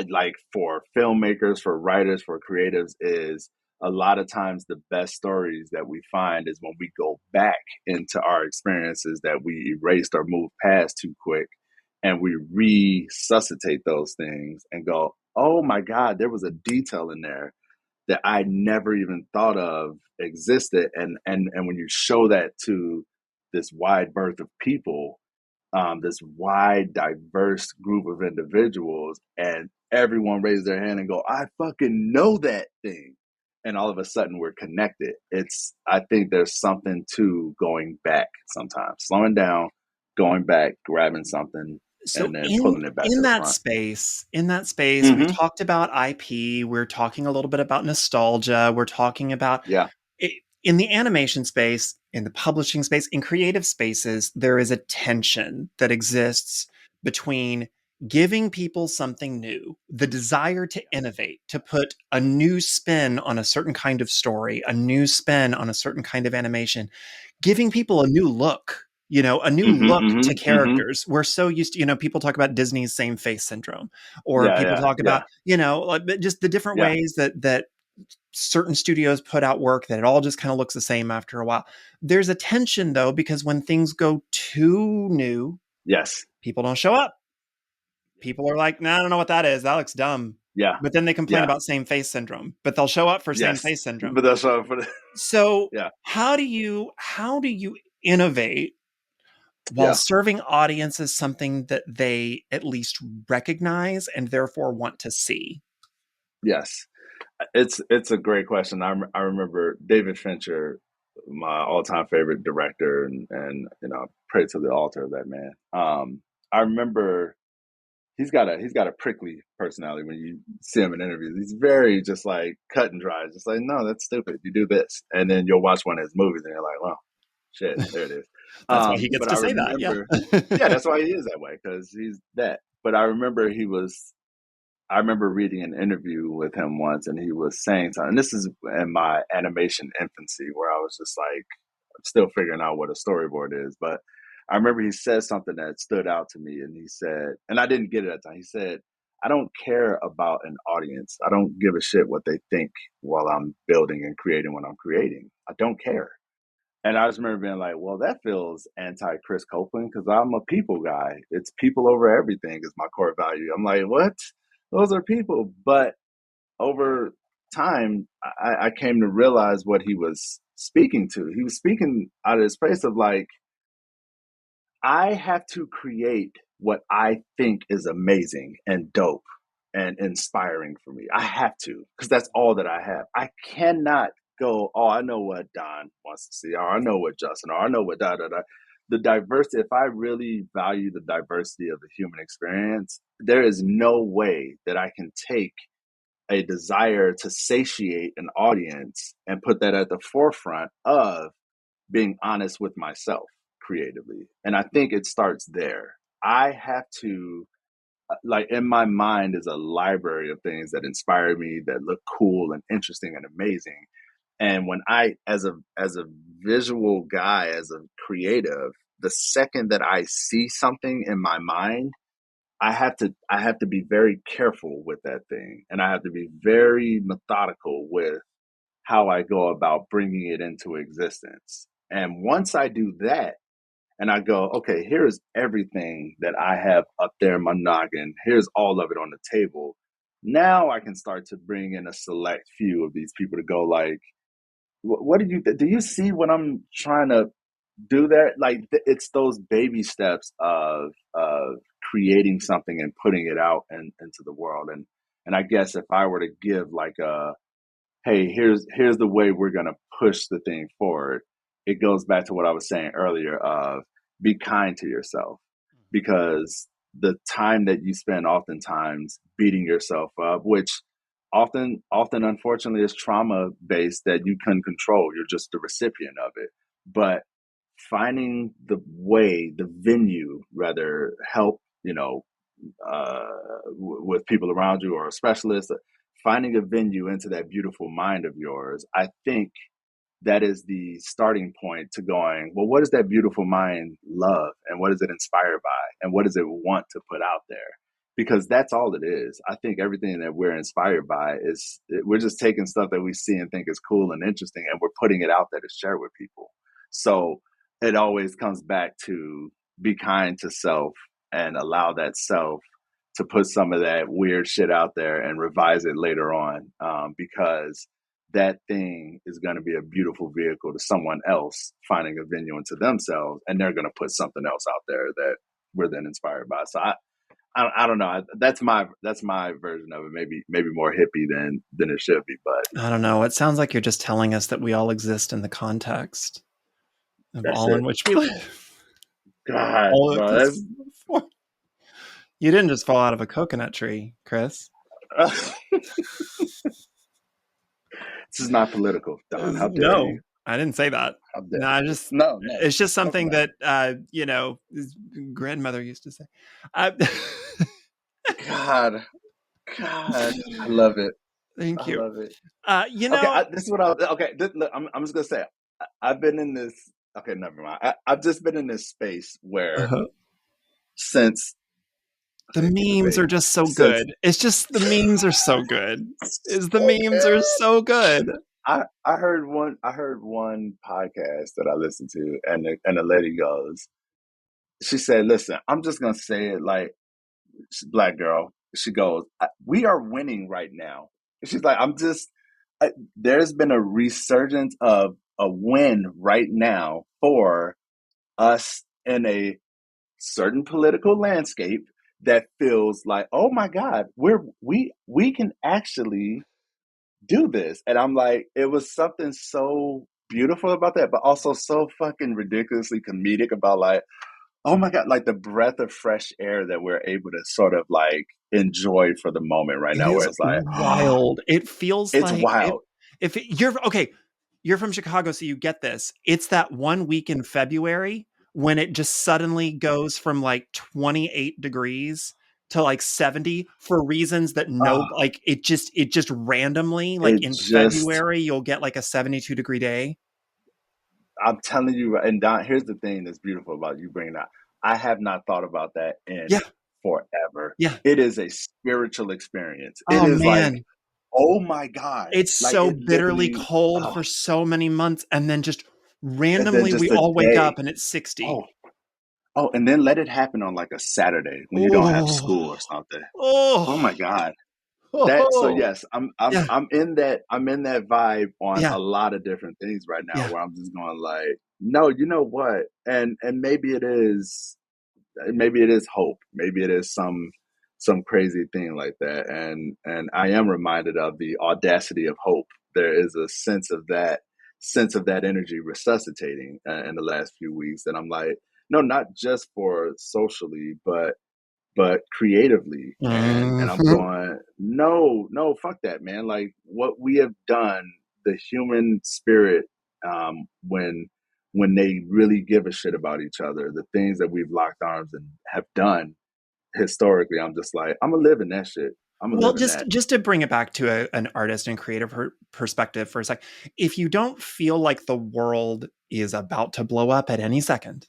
Like for filmmakers, for writers, for creatives, is a lot of times the best stories that we find is when we go back into our experiences that we erased or moved past too quick, and we resuscitate those things and go, oh my god, there was a detail in there that I never even thought of existed. And when you show that to this wide berth of people, this wide, diverse group of individuals, and everyone raised their hand and go, I fucking know that thing. and all of a sudden we're connected. I think there's something to going back sometimes, slowing down, going back, grabbing something, So and then pulling it back to in the that front. space, in that space, we've Mm-hmm. talked about IP, we're talking a little bit about nostalgia, we're talking about Yeah. in the animation space, in the publishing space, in creative spaces, there is a tension that exists between giving people something new, the desire to innovate, to put a new spin on a certain kind of story, a new spin on a certain kind of animation, giving people a new look, a new Mm-hmm. look to Mm-hmm. Mm-hmm. characters. We're so used to, people talk about Disney's same face syndrome, or Yeah. people Yeah. talk Yeah. about, like, just the different Yeah. ways that certain studios put out work that it all just kind of looks the same after a while. There's a tension though, because when things go too new, Yes. people don't show up. People are like, nah, I don't know what that is. That looks dumb. Yeah. But then they complain Yeah. about same face syndrome, but they'll show up for same Yes. face syndrome. But that's all for the. So Yeah. how do you innovate while Yeah. serving audiences something that they at least recognize and therefore want to see? Yes. It's a great question. I remember David Fincher, my all time favorite director, and pray to the altar of that man. I remember he's got a prickly personality when you see him in interviews. He's very just like cut and dry, just like, no, that's stupid. You do this, and then you'll watch one of his movies, and you're like, well, shit, there it is. That's why he gets But to I say that. Yeah. remember, yeah, that's why he is that way because he's that. But I remember reading an interview with him once, and he was saying something. And this is in my animation infancy, where I was just like still figuring out what a storyboard is. But I remember he said something that stood out to me, and he said, and I didn't get it at the time. He said, "I don't care about an audience. I don't give a shit what they think while I'm building and creating what I'm creating. I don't care." And I just remember being like, well, that feels anti Chris Copeland because I'm a people guy. It's people over everything is my core value. I'm like, what? Those are people. But over time, I came to realize what he was speaking to. He was speaking out of his place of like, I have to create what I think is amazing and dope and inspiring for me. I have to, because that's all that I have. I cannot go, oh, I know what Don wants to see, or I know what Justin, or I know what da da da. The diversity, if I really value the diversity of the human experience, there is no way that I can take a desire to satiate an audience and put that at the forefront of being honest with myself creatively. And I think it starts there. I have to, like, in my mind is a library of things that inspire me, that look cool and interesting and amazing. And when as a visual guy, as a creative, the second that I see something in my mind, I have to be very careful with that thing, and I have to be very methodical with how I go about bringing it into existence. And once I do that, and I go, okay, here's everything that I have up there in my noggin. Here's all of it on the table. Now I can start to bring in a select few of these people to go like, what do you see what I'm trying to do there? Like it's those baby steps of creating something and putting it out into the world. And I guess if I were to give like a, hey, here's the way we're gonna push the thing forward. It goes back to what I was saying earlier of be kind to yourself because the time that you spend oftentimes beating yourself up, which often unfortunately is trauma based that you can control. You're just the recipient of it. But finding the way, the venue, rather help, uh, with people around you or a specialist, finding a venue into that beautiful mind of yours, I think that is the starting point to going, well, what does that beautiful mind love? And what is it inspired by? And what does it want to put out there? Because that's all it is. I think everything that we're inspired by is we're just taking stuff that we see and think is cool and interesting and we're putting it out there to share with people. So it always comes back to be kind to self and allow that self to put some of that weird shit out there and revise it later on, because that thing is going to be a beautiful vehicle to someone else finding a venue into themselves, and they're going to put something else out there that we're then inspired by. So I don't know. That's my version of it. Maybe more hippie than it should be, but I don't know. It sounds like you're just telling us that we all exist in the context of that's all it. in which we live. God, All that bro, this that's before. You didn't just fall out of a coconut tree, Chris. this is not political, Don. How dare you? No, I didn't say that. How dare No, I you? just No, no, it's just fuck something no. that his grandmother used to say. Uh, God, God, I love it. thank I you. love it. You Okay, know, this is what I. Okay, look, I'm just gonna say. I've been in this. Okay, never mind. I've just been in this space where uh since the okay, keep it memes are vague. just so Since good. It's just the memes are so good. Is the so memes are good. so good. I heard one podcast that I listened to, and the lady goes, she said, "Listen, I'm just gonna say it like black girl." She goes, "We are winning right now." She's like, "I'm just." There's been a resurgence of a win right now for us in a certain political landscape that feels like, oh my God, we can actually do this. And I'm like, it was something so beautiful about that, but also so fucking ridiculously comedic about like, oh my God, like the breath of fresh air that we're able to sort of like enjoy for the moment right It now, where is it's like, oh, wild. It feels it's like wild. you're okay, you're from Chicago, so you get this. It's that one week in February when it just suddenly goes from like 28 degrees to like 70 for reasons that no Oh, like it just randomly like it in just, February you'll get like a 72-degree day. I'm telling you, and Don, here's the thing that's beautiful about you bringing that. I have not thought about that Yeah, in forever. yeah. It is a spiritual experience. It Oh is like, man. oh my God. It's Like so it bitterly literally, cold oh, for so many months and then just and then randomly we just a all wake day. up and it's 60. Oh, oh, and then let it happen on like a Saturday when you don't have Oh. school or something. Oh my Oh. God. That so Oh. yes, I'm Yeah. I'm in that vibe on Yeah. a lot of different things right now Yeah. where I'm just going like, no, you know what? And maybe it is hope. Maybe it is some crazy thing like that. And I am reminded of the audacity of hope. There is a sense of that energy resuscitating in the last few weeks. And I'm like, no, not just for socially, but creatively. And I'm Mhm. going, no, no, fuck that, man. Like what we have done, the human spirit, when they really give a shit about each other, the things that we've locked arms and have done historically, I'm just like, I'm gonna live in that shit. I'm gonna Well, live in just that. just to bring it back to an artist and creative perspective for a sec, if you don't feel like the world is about to blow up at any second,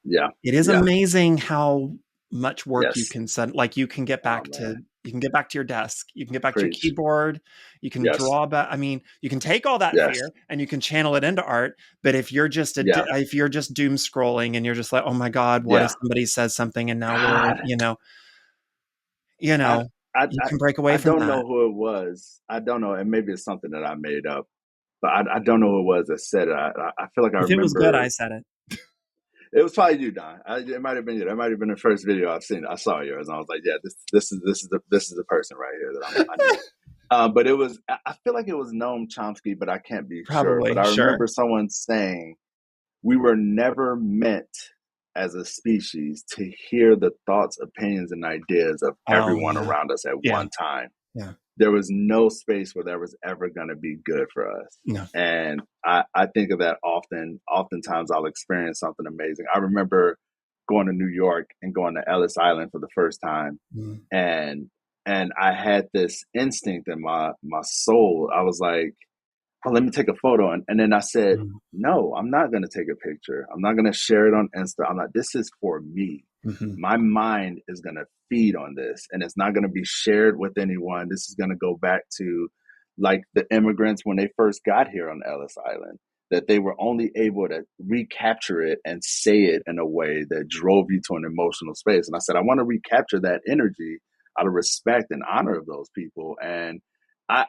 Yeah, it is yeah, amazing how much work you yes. can send. Like Oh man, you can get back to your desk, you can get back to your preach. keyboard, you can Yes, draw back. I mean, you can take all that yes, fear and you can channel it into art. But yeah, if you're just doom scrolling and you're just like, oh my god, what if yeah. somebody says something and now we're God, you I, know, I, you I, can break away I from don't that. know who it was. I don't know, and maybe it's something that I made up. But I don't know who it was that said it. I feel like I If it was good, I remember said it. it was probably you, Don. It might have been you. That might have been the first video I've seen. I saw yours, and I was like, yeah, this is the person right here that I need. But it was. I feel like it was Noam Chomsky, but I can't be sure. But Probably, I sure. remember someone saying we were never meant as a species to hear the thoughts, opinions, and ideas of Oh everyone yeah, around us at yeah, one time. yeah. There was no space where that was ever going to be good for us. No. And I think of that often. Oftentimes I'll experience something amazing. I remember going to New York and going to Ellis Island for the first time. Mm, And I had this instinct in my soul. I was like, oh, let me take a photo. And then I said, mm, no, I'm not going to take a picture. I'm not going to share it on Insta. I'm not, this is for me. mhm. My mind is going to feed on this and it's not going to be shared with anyone. This is going to go back to like the immigrants when they first got here on Ellis Island, that they were only able to recapture it and say it in a way that drove you to an emotional space. And I said, I want to recapture that energy out of respect and honor of those people. And I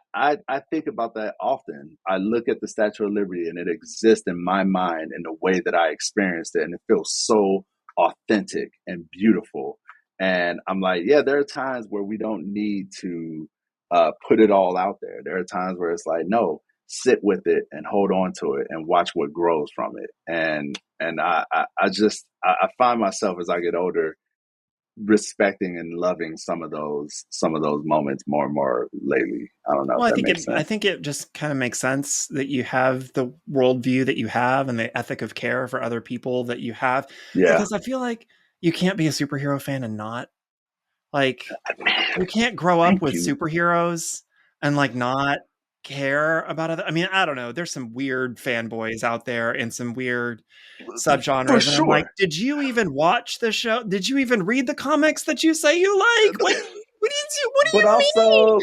think about that often. I look at the Statue of Liberty and it exists in my mind in the way that I experienced it. And it feels so authentic and beautiful. And I'm like, yeah, there are times where we don't need to put it all out there. There are times where it's like, no, sit with it and hold on to it and watch what grows from it. And I find myself as I get older respecting and loving some of those moments more and more lately. I don't know if Well, that makes I sense. think it just kind of makes sense that you have the worldview that you have and the ethic of care for other people that you have, Yeah. because I feel like you can't be a superhero fan and not like you can't grow up Thank with you. superheroes and like not care about other. I mean, I don't know. There's some weird fanboys out there and some weird For subgenres, and I'm like, sure. did you even watch the show? Did you even read the comics that you say you like? What do but you mean? also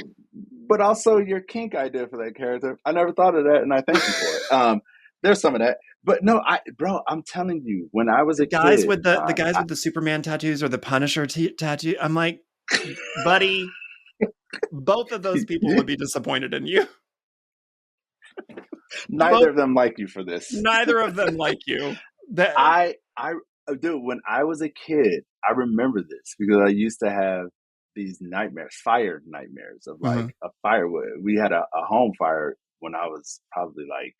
but also your kink idea for that character. I never thought of that, and I thank you for it. There's some of that, but no, I'm telling you, when I was The a guys kid, with the guys with the Superman tattoos or the Punisher tattoo. I'm like, buddy, both of those people would be disappointed in you. neither Both, of them like you for this. neither of them like you. That I dude, when I was a kid, I remember this because I used to have these nightmares, fire nightmares of like mhm. a firewood. We had a home fire when I was probably like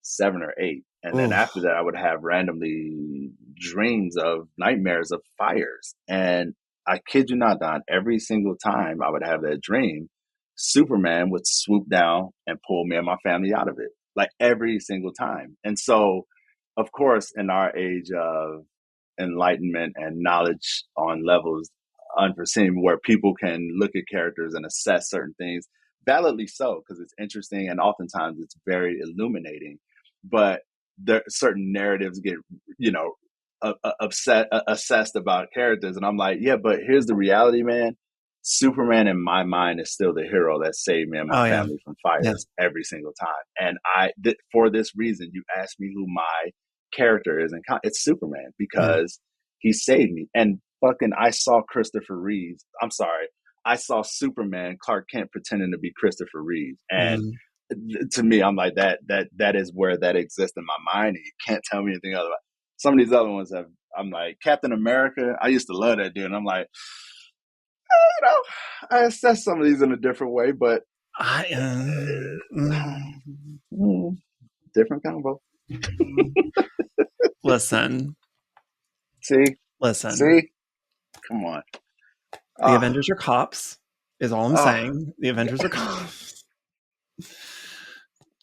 7 or 8. And then Ooh, after that, I would have randomly dreams of nightmares of fires. And I kid you not, Don, every single time I would have that dream, Superman would swoop down and pull me and my family out of it, like every single time. And so, of course, in our age of enlightenment and knowledge on levels unforeseen, where people can look at characters and assess certain things, validly so, because it's interesting and oftentimes it's very illuminating. But there certain narratives get, you know, assessed about characters, and I'm like, yeah, but here's the reality, man. Superman in my mind is still the hero that saved me and my oh yeah, family from yeah. fires every single time. And for this reason, you asked me who my character is, and it's Superman Mm, because he saved me. And fucking, I saw Christopher Reeves. I'm sorry, I saw Superman, Clark Kent, pretending to be Christopher Reeves, and mm. to me, I'm like that is where that exists in my mind, and you can't tell me anything other. Some of these other ones have. I'm like Captain America. I used to love that dude, and I'm like, you know, I assess some of these in a different way, but I different combo. mm. Listen, See, listen. see, come on. The Ah, Avengers are cops. Is all I'm ah. saying. The Avengers are cops.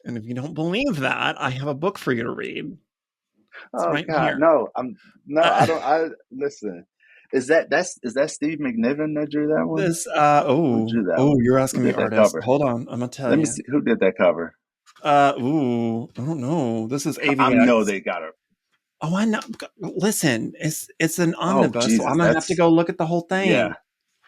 And if you don't believe that, I have a book for you to read. It's Oh right God, here. no! No, I Uh, don't. I listen. Is that Steve McNiven that drew that one? this Who drew that oh, one? you're Who asking me did that artist. cover? Hold on, I'm gonna tell Let me you. see who did that cover. I don't know. This is I know AVX. they got her. Oh, I know. Listen, it's an Oh omnibus, so Jesus, I'm gonna have to that's go look at the whole yeah, thing.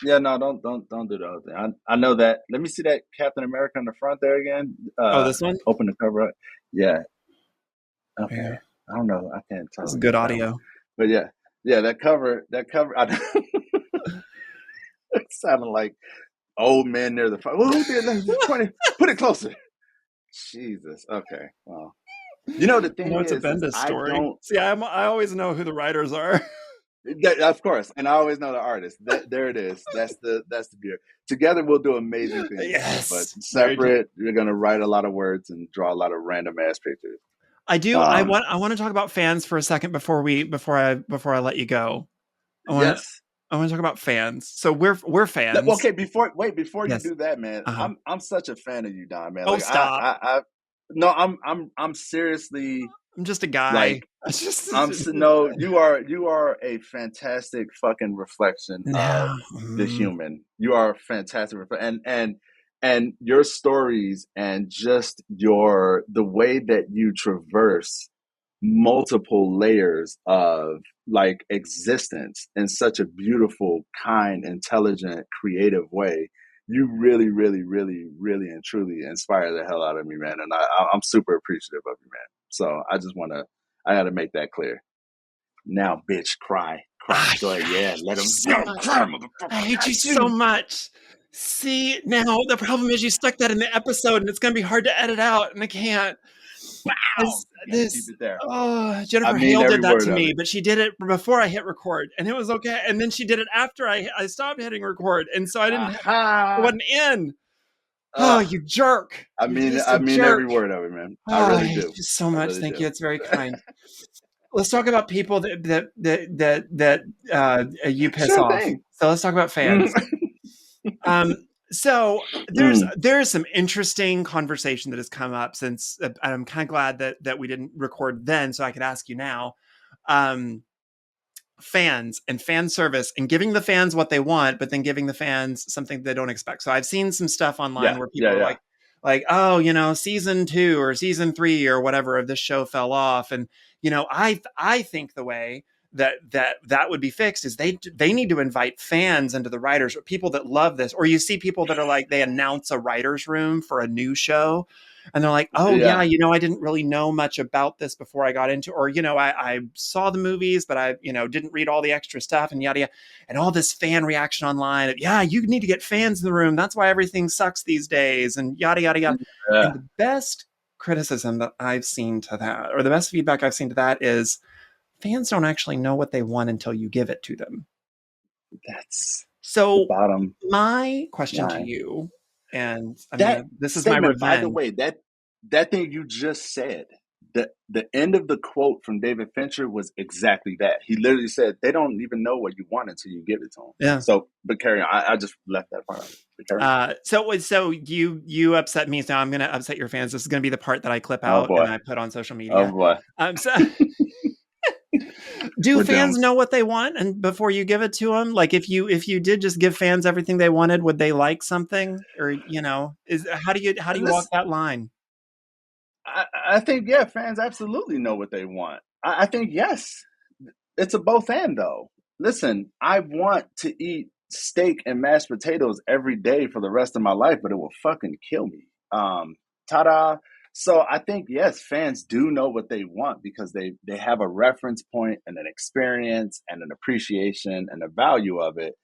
yeah. No, don't do the whole thing. I know that. Let me see that Captain America in the front there again. Oh, this one? Open the cover up. Yeah. Okay. Here. I don't know. I can't This tell is if good it's that one, audio. but yeah, yeah. That cover. It sounded like old men near the front. Well, who did that? Point it. Put it closer. Jesus. Okay. Well, you know the I know thing it's a is Bendis I story. don't. See, I always know who the writers are. Of course, and I always know the artist. There it is. That's the beauty. Together we'll do amazing things, man. But Yes, very true. separate, you're gonna write a lot of words and draw a lot of random ass pictures. I do. Um, I want to talk about fans for a second before I let you go. I want to yes. I want to talk about fans. So we're fans. Okay. Before you Yes. do that, man, Uh huh. I'm such a fan of you, Don. Man, Oh, like stop. I no, I'm seriously I'm just a guy. like It's just no, you are a fantastic fucking reflection of yeah. the human. You are a fantastic and your stories and just the way that you traverse multiple layers of like existence in such a beautiful, kind, intelligent, creative way. You really, really, really, really, and truly inspire the hell out of me, man. And I'm super appreciative of you, man. So I got to make that clear. Now, bitch, cry, cry. I Go ahead, hate yeah, let you him so go, much. cry, I motherfucker. hate I you so do. much. See, now the problem is you stuck that in the episode and it's going to be hard to edit out and I can't. Wow, you got to keep This it there. oh, I Jennifer mean Hale every did that word to of me, it. but she did it before I hit record, and it was okay. And then she did it after I stopped hitting record, and so I didn't have, it Aha! wasn't in. Oh, Uh, you jerk! You're just I a mean every jerk. word of it, man. I Oh, really thank do. you so I much. really Thank you. do. It's very kind. Let's talk about people that you piss Sure off. thing. So let's talk about Mm. fans. Um, so Mm. there's some interesting conversation that has come up since, and I'm kind of glad that we didn't record then, so I could ask you now. Um, Fans and fan service and giving the fans what they want, but then giving the fans something they don't expect. So I've seen some stuff online Yeah, where people yeah, are yeah. oh, season 2 or season 3 or whatever of this show fell off, and I think the way that would be fixed is they need to invite fans into the writers, or people that love this, or you see people that are like, they announce a writers room for a new show, and they're like, oh yeah, Yeah. I didn't really know much about this before I got into, or I saw the movies, but I didn't read all the extra stuff and yada yada, and all this fan reaction online of, yeah, you need to get fans in the room, that's why everything sucks these days, and yada yada yada. And Yeah. the best criticism that I've seen to that, or the best feedback I've seen to that, is fans don't actually know what they want until you give it to them. That's the So bottom my question to line. you, and That this is my statement, by the revenge. way, that thing you just said, the end of the quote from David Fincher was exactly that. He literally said, "They don't even know what you want until you give it to them." Yeah. So, but carry on. I just left that part out. But carry on. So you upset me, so I'm gonna upset your fans. This is gonna be the part that I clip Oh out and boy. I put on social Oh media. boy. So do We're fans doomed. know what they want, and before you give it to them, like if you did just give fans everything they wanted, would they like something, or is how do you walk Listen, that line? I think yeah, fans absolutely know what they want. I think yes, it's a both and though. Listen, I want to eat steak and mashed potatoes every day for the rest of my life, but it will fucking kill me. Ta-da! So I think yes, fans do know what they want because they have a reference point and an experience and an appreciation and a value of it.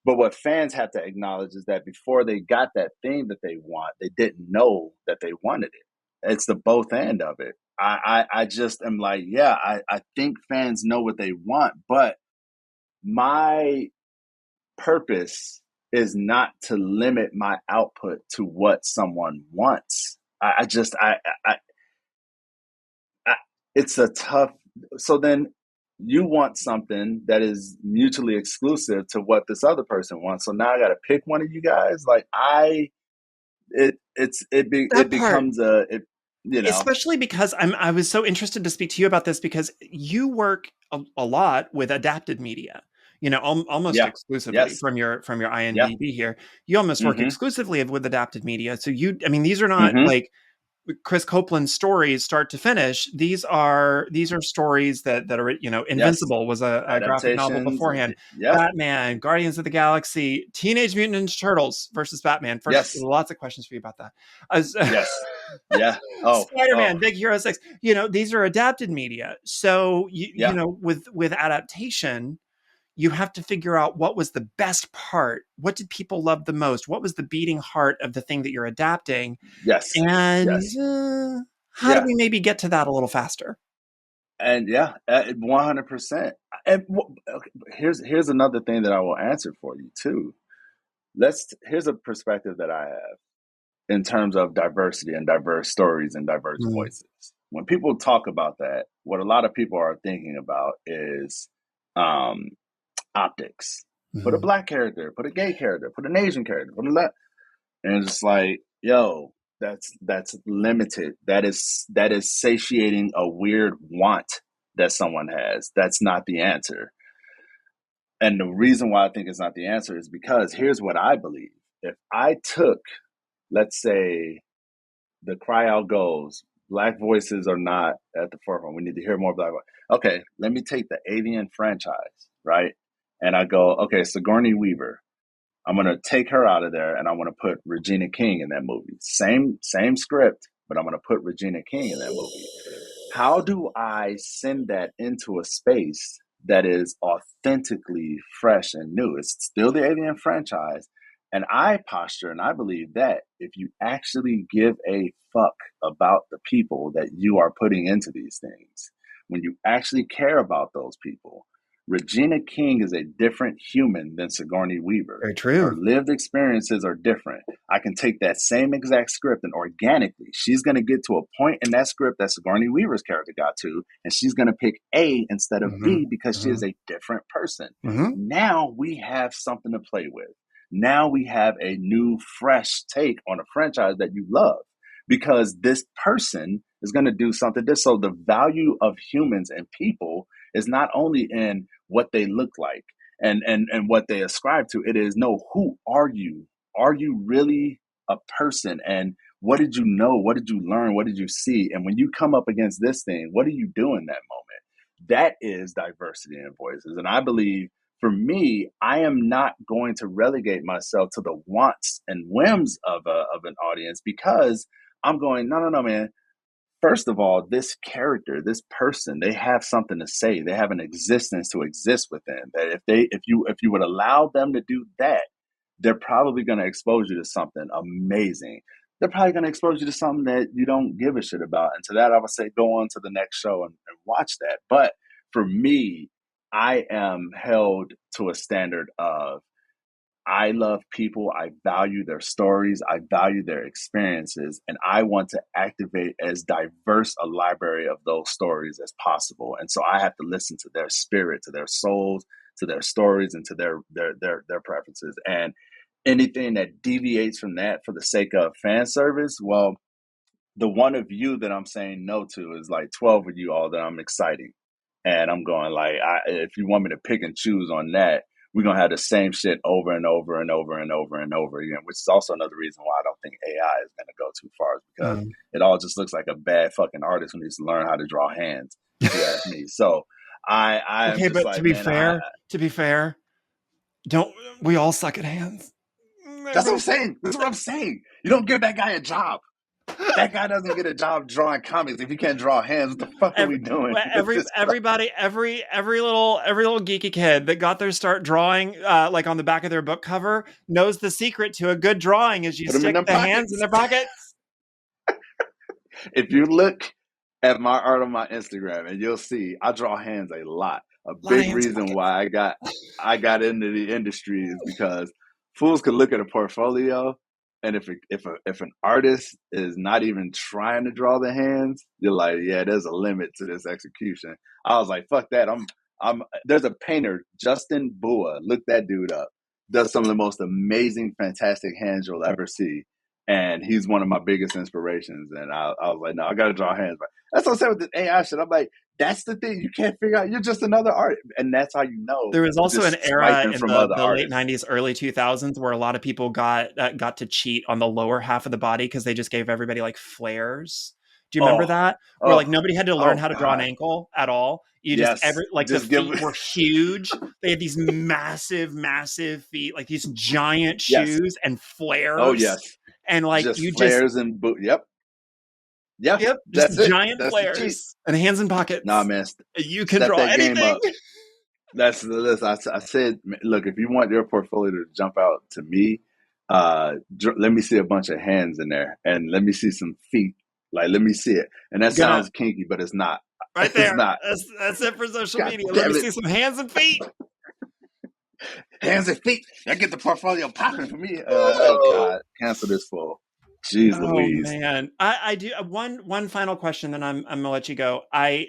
But what fans have to acknowledge is that before they got that thing that they want, they didn't know that they wanted it. It's the both end of it. I just am like, yeah, I think fans know what they want, but my purpose is not to limit my output to what someone wants. I just I it's a tough. So then you want something that is mutually exclusive to what this other person wants. So now I got to pick one of you guys. Like it That part, becomes a it, you know. especially because I was so interested to speak to you about this, because you work a lot with adapted media. Almost Yeah. exclusively Yes. from your Yeah. IMDb here. You almost work Mm-hmm. exclusively with adapted media. So these are not Mm-hmm. like Chris Copeland stories start to finish. These are stories that are, Yes. Invincible was a graphic novel Adaptations. beforehand. Yep. Batman, Guardians of the Galaxy, Teenage Mutant Ninja Turtles versus Batman. First, Yes. lots of questions for you about that. As Yes. Yeah. Oh. Oh. Spider-Man, Big Hero 6. These are adapted media. So Yeah. with adaptation, you have to figure out what was the best part. What did people love the most? What was the beating heart of the thing that you're adapting? Yes. And Yes. how do Yeah. we maybe get to that a little faster? And yeah, 100%. And okay, here's another thing that I will answer for you too. Here's a perspective that I have in terms of diversity and diverse stories and diverse Mm, voices. When people talk about that, what a lot of people are thinking about is um, optics. Put a mhm. black character, put a gay character, put an Asian character, put a left, and it's just like, yo, that's limited. That is satiating a weird want that someone has. That's not the answer. And the reason why I think it's not the answer is because here's what I believe. If I took, let's say, the cry out goes, black voices are not at the forefront. We need to hear more black voices. Okay, let me take the Alien franchise, right? And I go, okay, Sigourney Weaver. I'm gonna take her out of there, and I want to put Regina King in that movie. Same script, but I'm gonna put Regina King in that movie. How do I send that into a space that is authentically fresh and new? It's still the Alien franchise, and I posture and I believe that if you actually give a fuck about the people that you are putting into these things, when you actually care about those people, Regina King is a different human than Sigourney Weaver. Very Her true. lived experiences are different. I can take that same exact script and organically, she's going to get to a point in that script that Sigourney Weaver's character got to, and she's going to pick A instead of Mm-hmm. B because she Mm-hmm. is a different person. Mm-hmm. Now we have something to play with. Now we have a new, fresh take on a franchise that you love because this person is going to do something. This so the value of humans and people is not only in what they look like and what they ascribe to. It is no, who are you? Are you really a person? And what did you know? What did you learn? What did you see? And when you come up against this thing, what do you do in that moment? That is diversity in voices. And I believe for me, I am not going to relegate myself to the wants and whims of an audience because I'm going, no, no, no, man. First of all, this character, this person, they have something to say. They have an existence to exist within. That if you would allow them to do that, they're probably going to expose you to something amazing. They're probably going to expose you to something that you don't give a shit about. And to that, I would say go on to the next show and watch that. But for me, I am held to a standard of I love people. I value their stories. I value their experiences. And I want to activate as diverse a library of those stories as possible. And so I have to listen to their spirit, to their souls, to their stories, and to their preferences. And anything that deviates from that for the sake of fan service, well, the one of you that I'm saying no to is like 12 of you all that I'm exciting. And I'm going like, if you want me to pick and choose on that, we're gonna have the same shit over and over and over and over and over again, which is also another reason why I don't think AI is gonna go too far, is because Um, it all just looks like a bad fucking artist who needs to learn how to draw hands, if you ask me. So I am okay, just but like, man, to be fair, don't we all suck at hands? that's what I'm Everybody. saying. That's what I'm saying. You don't give that guy a job. That guy doesn't get a job drawing comics if he can't draw hands. What the fuck are every, we doing with every this? everybody every little geeky kid that got their start drawing like on the back of their book cover knows the secret to a good drawing is you Put them in stick their the hands in pockets. their pockets. If you look at my art on my Instagram, and you'll see I draw hands a lot. A A lot of big hands in reason pockets. why I got into the industry is because fools could look at a portfolio, and if an artist is not even trying to draw the hands, you're like, yeah, there's a limit to this execution. I was like, fuck that. I'm there's a painter, Justin Bua. Look that dude up. Does some of the most amazing, fantastic hands you'll ever see, and he's one of my biggest inspirations. And I was like, no, I got to draw hands. But that's what I'm saying with this AI shit. I'm like, that's the thing. You can't figure out. You're just another artist, and that's how you know There was to also an just era swiping in from other the late artists. 90s, early 2000s where a lot of people got to cheat on the lower half of the body because they just gave everybody like flares. Do you remember Oh, that? Where like oh, nobody had to learn oh how to draw an God, ankle at all. You just yes. like the Just give. feet were huge. They had these massive, massive feet, like these giant Yes. shoes and Oh flares. yes. And like Just you just, flares and boot. Yep. Yeah. yep, just That's it. giant That's the cheat. flares and hands in Nah, pockets. man. You can Step draw that game anything. up. That's the list. I said, look, if you want your portfolio to jump out to me, let me see a bunch of hands in there, and let me see some feet. Like, let me see it. And that Gonna sounds kinky, but it's not. right It's there. not. That's it for social God media. Let me damn it. see some hands and feet. Hands and feet. That get the portfolio popping for me. Oh God, cancel this fool. Jeez Oh Louise. man, I do one final question, then I'm gonna let you go.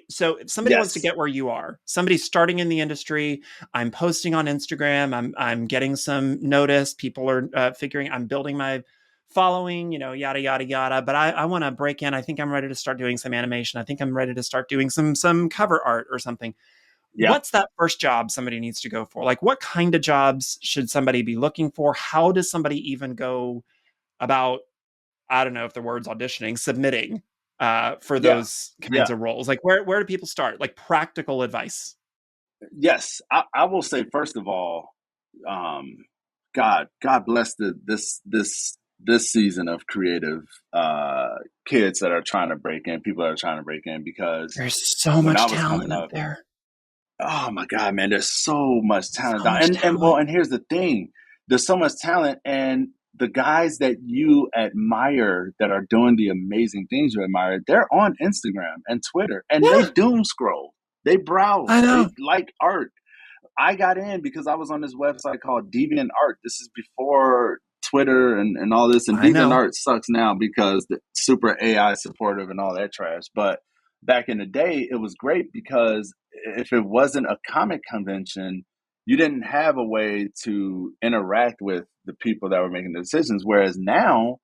So if somebody wants to Yes. get where you are, somebody's starting in the industry. I'm posting on Instagram. I'm getting some notice. People are figuring. I'm building my following. Yada yada yada. But I want to break in. I think I'm ready to start doing some animation. I think I'm ready to start doing some cover art or something. Yeah. What's that first job somebody needs to go for? Like, what kind of jobs should somebody be looking for? How does somebody even go about, I don't know if the word's auditioning, submitting for Yeah. those kinds Yeah. of roles? Like, where do people start? Like, practical advice. Yes. I will say first of all, um, God bless this season of creative kids that are trying to break in, people that are trying to break in, because There's so when I much was coming talent out up, there. oh my God, man, there's so much talent. So much And talent. well, and here's the thing. There's so much talent, and the guys that you admire that are doing the amazing things you admire, they're on Instagram and Twitter and they Yeah, doom scroll. They I browse. They know. like art. I got in because I was on this website called DeviantArt. This is before Twitter and all this. And I know. DeviantArt sucks now because the super AI supportive and all that trash. But back in the day, it was great because if it wasn't a comic convention, you didn't have a way to interact with the people that were making the decisions. Whereas now,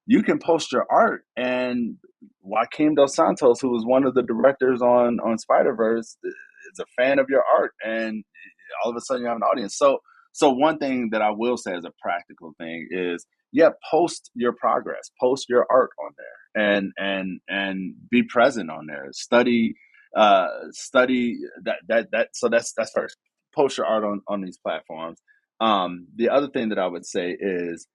you can post your art, and Joaquim Dos Santos, who was one of the directors on Spider Verse, is a fan of your art, and all of a sudden you have an audience. So one thing that I will say as a practical thing is, yeah, post your progress, post your art on there, and be present on there. Study that. So that's first. Post your art on these platforms. The other thing that I would say is,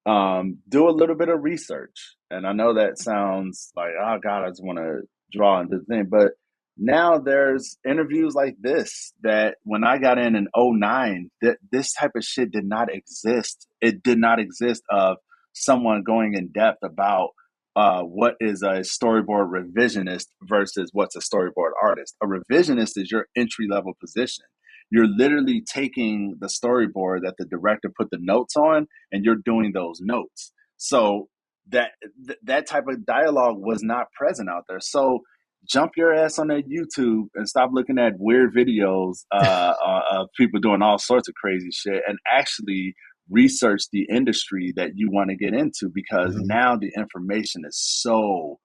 do a little bit of research. And I know that sounds like, oh God, I just want to draw into the thing, but now there's interviews like this that when I got in '09, that this type of shit did not exist. It did not exist of someone going in depth about what is a storyboard revisionist versus what's a storyboard artist. A revisionist is your entry level position. You're literally taking the storyboard that the director put the notes on and you're doing those notes. So that type of dialogue was not present out there. So jump your ass on that YouTube and stop looking at weird videos of people doing all sorts of crazy shit and actually research the industry that you want to get into, because Mhm. now the information is so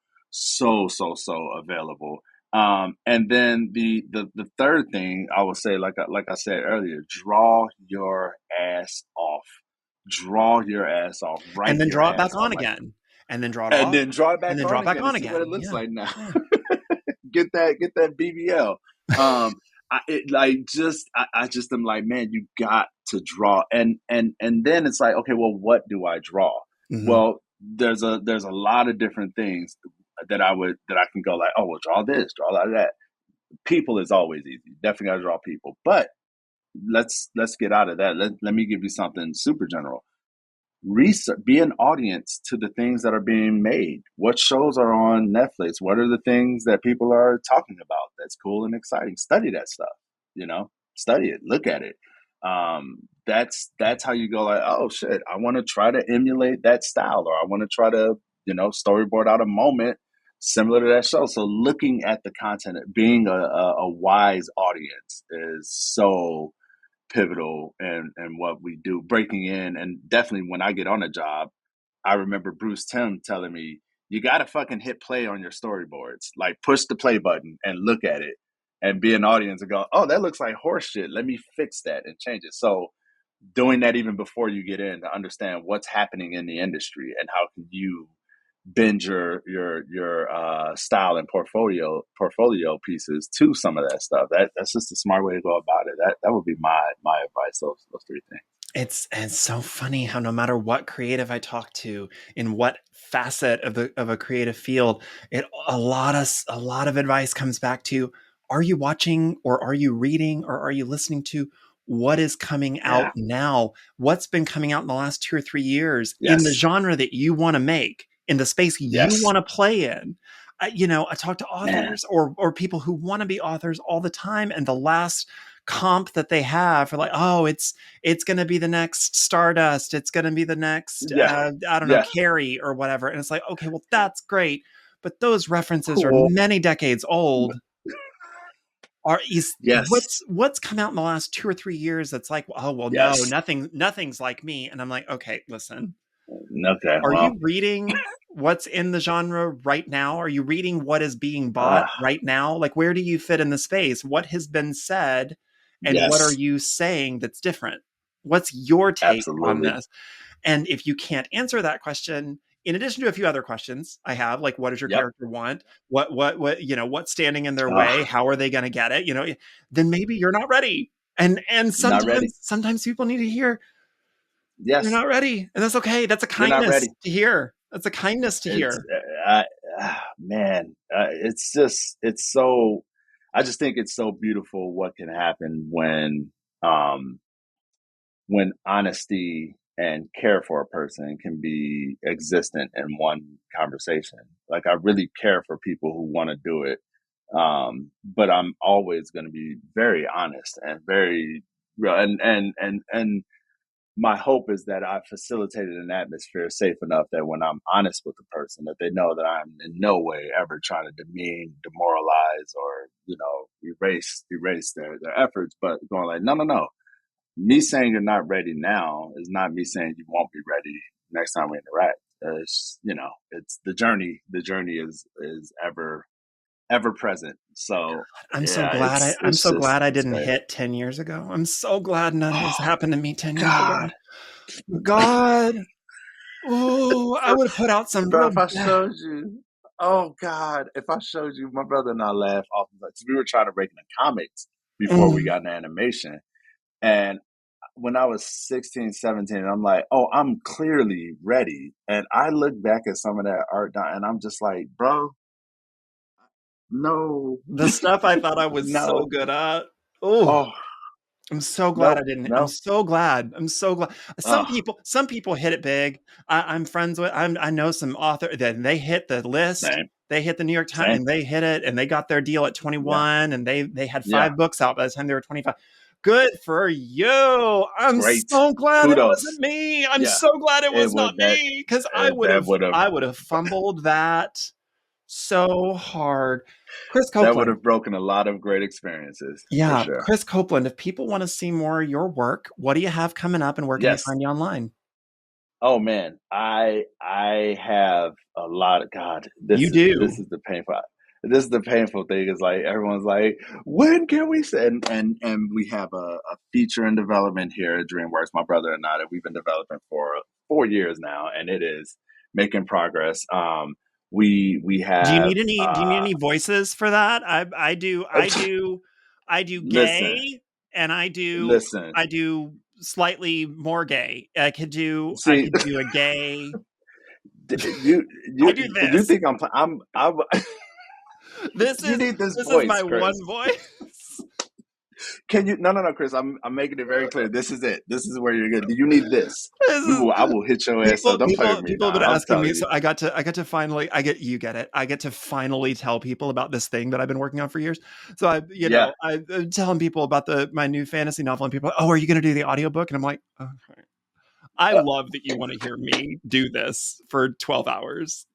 available. And then the third thing I would say, like I said earlier, draw your ass off. Draw your ass off. And Write then your draw it back ass off. on Like, again, and then draw it and off, then draw it and back then draw on it back again and on see what it again. looks Yeah, like now. yeah. Get that BBL. I just am like, man, you got to draw, and then it's like, okay, well, what do I draw? Mhm. Well, there's a lot of different things that I can go like, oh, well, draw this, draw like that. People is always easy. Definitely got to draw people, but let's get out of that. Let me give you something super general. Research, be an audience to the things that are being made. What shows are on Netflix? What are the things that people are talking about that's cool and exciting? Study that stuff, you know, study it, look at it. That's how you go like, oh shit, I want to try to emulate that style, or I want to try to, storyboard out a moment similar to that show. So looking at the content, being a wise audience is so pivotal in what we do, breaking in. And definitely when I get on a job, I remember Bruce Timm telling me, you got to fucking hit play on your storyboards. Like, push the play button and look at it and be an audience and go, oh, that looks like horse shit. Let me fix that and change it. So doing that even before you get in to understand what's happening in the industry and how can you bend your style and portfolio pieces to some of that stuff. That's just a smart way to go about it. That would be my advice. Those three things. It's so funny how no matter what creative I talk to, in what facet of a creative field, it a lot of advice comes back to, are you watching or are you reading or are you listening to what is coming out Yeah. now? What's been coming out in the last 2 or 3 years in the Yes. genre that you want to make, in the space you Yes. want to play in? I talk to Man. authors or people who want to be authors all the time, and the last comp that they have for like, oh, it's going to be the next Stardust. It's going to be the next, Yeah. I don't know, Yeah. Carrie or whatever. And it's like, okay, well, that's great. But those references are Cool. many decades old. Are is Yes. what's come out in the last 2 or 3 years that's like, oh well, no, Yes. nothing's like me. And I'm like, okay, listen, Okay. are Well. you reading what's in the genre right now? Are you reading what is being bought Uh, right now? Like, where do you fit in the space? What has been said, and what are yes. you saying that's different? What's your take on Absolutely. this? And if you can't answer that question, in addition to a few other questions I have, like what does your Yep. character want? What's standing in their way? Uh, How are they going to get it? Then maybe you're not ready. And not ready. sometimes people need to hear you're Yes. not ready, and that's okay. That's a You're not kindness ready. to hear. That's a kindness to It's hear. man. It's just it's so. I just think it's so beautiful what can happen um when honesty and care for a person can be existent in one conversation. Like I really care for people who want to do it. But I'm always going to be very honest and very real. And my hope is that I facilitated an atmosphere safe enough that when I'm honest with the person, that they know that I'm in no way ever trying to demean, demoralize, or erase their efforts, but going like, no, no, no. Me saying you're not ready now is not me saying you won't be ready next time we interact. It's, it's the journey. The journey is ever present. So yeah, I'm it's so just glad I it's didn't great. hit 10 years ago. I'm so glad none of this Oh happened to me 10 years ago. God, God. Oh, I would have put out some bro! real If I bad. showed you, oh God, if I showed you, my brother and I laugh often. Like, we were trying to break into comics before we Mm, got into animation, and when I was 16, 17, I'm like, oh, I'm clearly ready. And I look back at some of that art and I'm just like, bro, no, the stuff I thought I was so no. good at. Oh, Oh, I'm so glad I nope, didn't. I'm nope. so glad. I'm so glad. Oh, Some people hit it big. I'm friends with. I know some author that they hit the list. same, They hit the New York Times same. and they hit it and they got their deal at Yeah, 21 and they had yeah. 5 books out by the time they were 25. Good for you. I'm Great. so glad it wasn't Kudos. me. I'm Yeah. so glad it It was not would that me because that would have I would have fumbled that so hard. Chris that would Copeland. have broken a lot of great experiences for Yeah, sure. Chris Copeland, if people want to see more of your work, what do you have coming up and where can they Yes. find you online? Oh man, I have a lot of God. You This do. is the painful. This is the painful thing. Is like everyone's like, when can we send? And we have a feature in development here at Dreamworks. My brother and I that we've been developing for 4 years now, and it is making progress. We have Do you need any voices for that? I do listen, gay and listen. I do slightly more gay. I See, could do a gay. you I you do you this. think I'm This you is need this this is voice, my one Chris. voice. Can you? No, no, no, Chris. I'm making it very clear. This is it. This is where you're good. Do you need this? This is I will hit your ass up. Don't play with me, people have been Don. I'm asking telling me, you. so I got to finally you get it. I get to finally tell people about this thing that I've been working on for years. So Yeah. I'm telling people about my new fantasy novel and people are like, oh, are you going to do the audiobook? And I'm like, okay. I Uh, love that you want to hear me do this for 12 hours.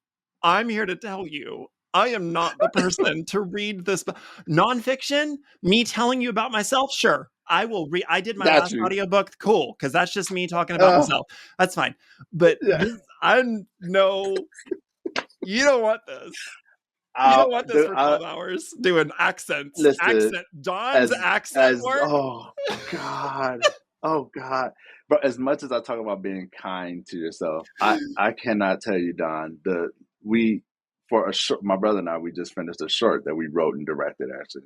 I'm here to tell you, I am not the person to read this nonfiction. Me telling you about myself, sure. I will read. I did my got last you. audiobook, cool, because that's just me talking about Uh, myself. That's fine. But yeah. this, I no, you don't want this. You don't want this for I 12 hours doing accents. listen. Don's As accent work. oh God, oh God. But as much as I talk about being kind to yourself, I cannot tell you, Don. We for a short. My brother and I, we just finished a short that we wrote and directed. Actually,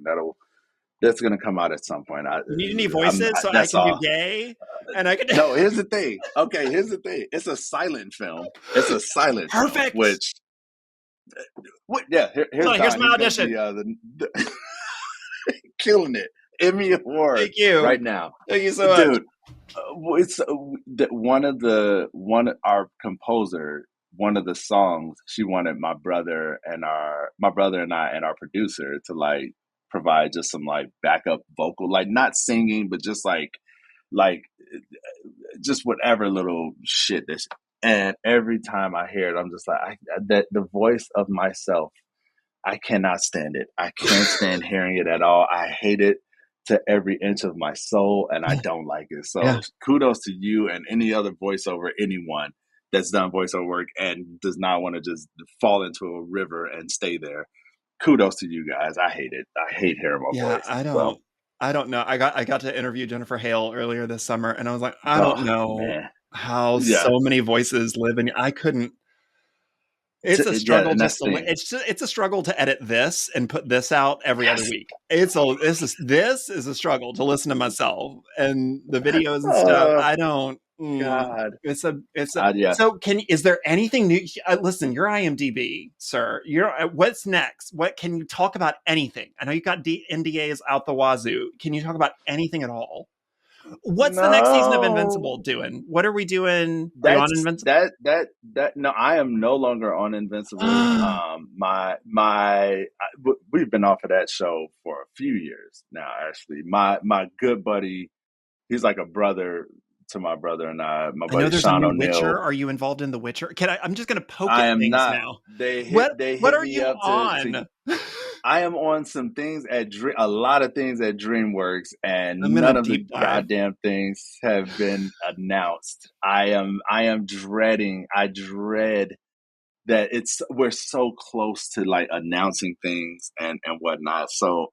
that's gonna come out at some point. You need any voices so I That's can do all. gay? And I can No, here's the thing. Okay, here's the thing. It's a silent film. It's a silent film, perfect. which what? Yeah, here's Hold on, here's Don. my He's gonna be audition. the killing it. Emmy Award Thank you. right now, Thank you so much. dude. It's one our composer. One of the songs she wanted my brother and I and our producer to like provide just some like backup vocal, like not singing, but just like just whatever little shit this. And every time I hear it, I'm just like that the voice of myself. I cannot stand it. I can't stand hearing it at all. I hate it to every inch of my soul, and I Yeah. don't like it. Yeah. So kudos to you and any other voiceover, anyone that's done voiceover work and does not want to just fall into a river and stay there. Kudos to you guys. I hate it. I hate hearing my Yeah, voice. So, I don't know. I got to interview Jennifer Hale earlier this summer and I was like, I oh don't know man, how yeah, so many voices live in I couldn't it's a yeah, struggle and that's just the thing. it's a struggle to edit this and put this out every other Yes. week. This is a struggle to listen to myself and the videos and stuff. Oh I don't God. it's a Yeah. so can is there anything new? Listen, you're IMDb, sir. You're what's next? What can you talk about anything? I know you got NDAs out the wazoo. Can you talk about anything at all? What's the next season of Invincible No. doing? What are we doing? Are you on That's Invincible? that no, I am no longer on Invincible. We've been off of that show for a few years now, actually. My good buddy, he's like a brother to my brother and my I know buddy there's a Sean new Witcher. O'Neill. Are you involved in The Witcher? I'm just going to poke I at am things not. now. They What hit are me you up to on? I am on some things a lot of things at DreamWorks, I'm and going to none of the deep dive. goddamn things have been announced. I am dreading. I dread that we're so close to like announcing things and whatnot. So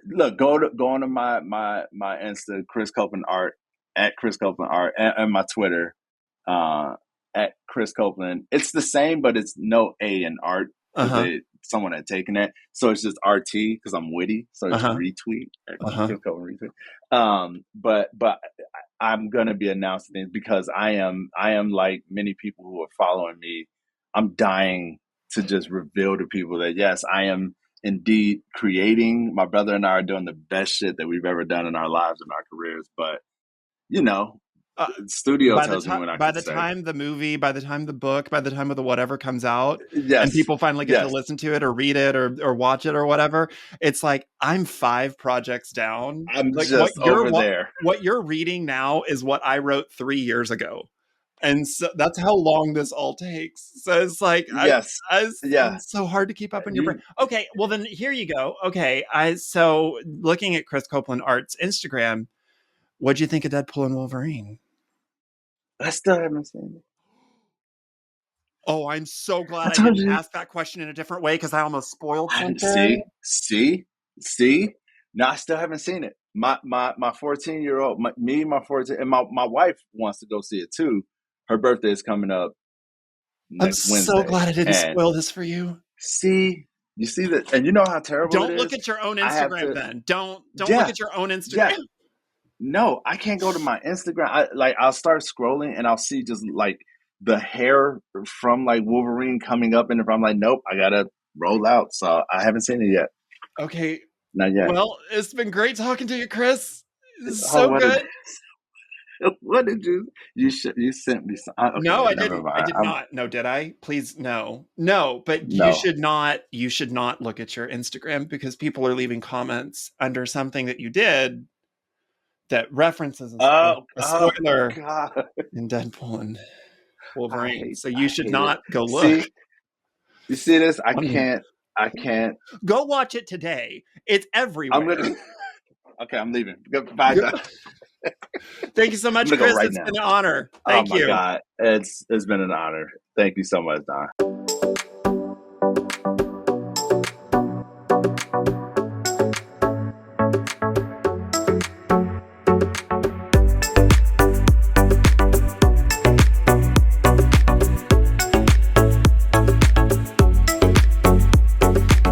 look, go on to my Insta, Chris Copeland Art, at Chris Copeland Art, and my Twitter, uh, at Chris Copeland. It's the same, but it's no A in art because Uh-huh. someone had taken it, so it's just RT because I'm witty. So it's Uh-huh. retweet at Uh-huh. Chris Copeland retweet. But I'm gonna be announcing things because I am like many people who are following me. I'm dying to just reveal to people that yes, I am indeed creating. My brother and I are doing the best shit that we've ever done in our lives and our careers. But you know, Uh, the studio tells me what I by can the say. time the movie, by the time the book, by the time of the whatever comes out, and Yes, people finally get to yes, listen to it or read it or watch it or whatever, it's like I'm 5 projects down. I'm Like just over there. what you're reading now is what I wrote 3 years ago, and so that's how long this all takes. So it's like Yes, yeah. it's so hard to keep up in your brain. You, Okay, well then here you go. Okay, I so looking at Chris Copeland Art's Instagram, what'd you think of Deadpool and Wolverine? I still haven't seen it. Oh, I'm so I glad I told didn't you. ask that question in a different way because I almost spoiled I something. see. No, I still haven't seen it. My 14-year-old, my 14, and my wife wants to go see it too. Her birthday is coming up I'm next so Wednesday, glad I didn't and spoil this for you. see, you see that, and you know how terrible it Don't look is. at your own I have Instagram to, then. Don't look yeah, at your own yeah. Instagram. No, I can't go to my Instagram. I'll start scrolling and I'll see just like the hair from like Wolverine coming up, and if I'm like, nope, I gotta roll out. So I haven't seen it yet. Okay. Not yet. Well, it's been great talking to you, Chris. This is Oh, so what did good. what did you sent me some? No, Okay, I never didn't. I mind. did not. No, did I? Please no. No, but No. you should not look at your Instagram because people are leaving comments under something that you did that references a Oh spoiler God, in Deadpool and I Wolverine. hate So you I should hate it. not go look. See, you see this? I I mean, can't. I can't. go watch it today. It's I'm everywhere. gonna. Okay, I'm leaving. Goodbye, Don. Thank you so I'm much, gonna go Chris. right It's now. been an honor. Oh Thank my you. God, it's been an honor. Thank you so much, Don.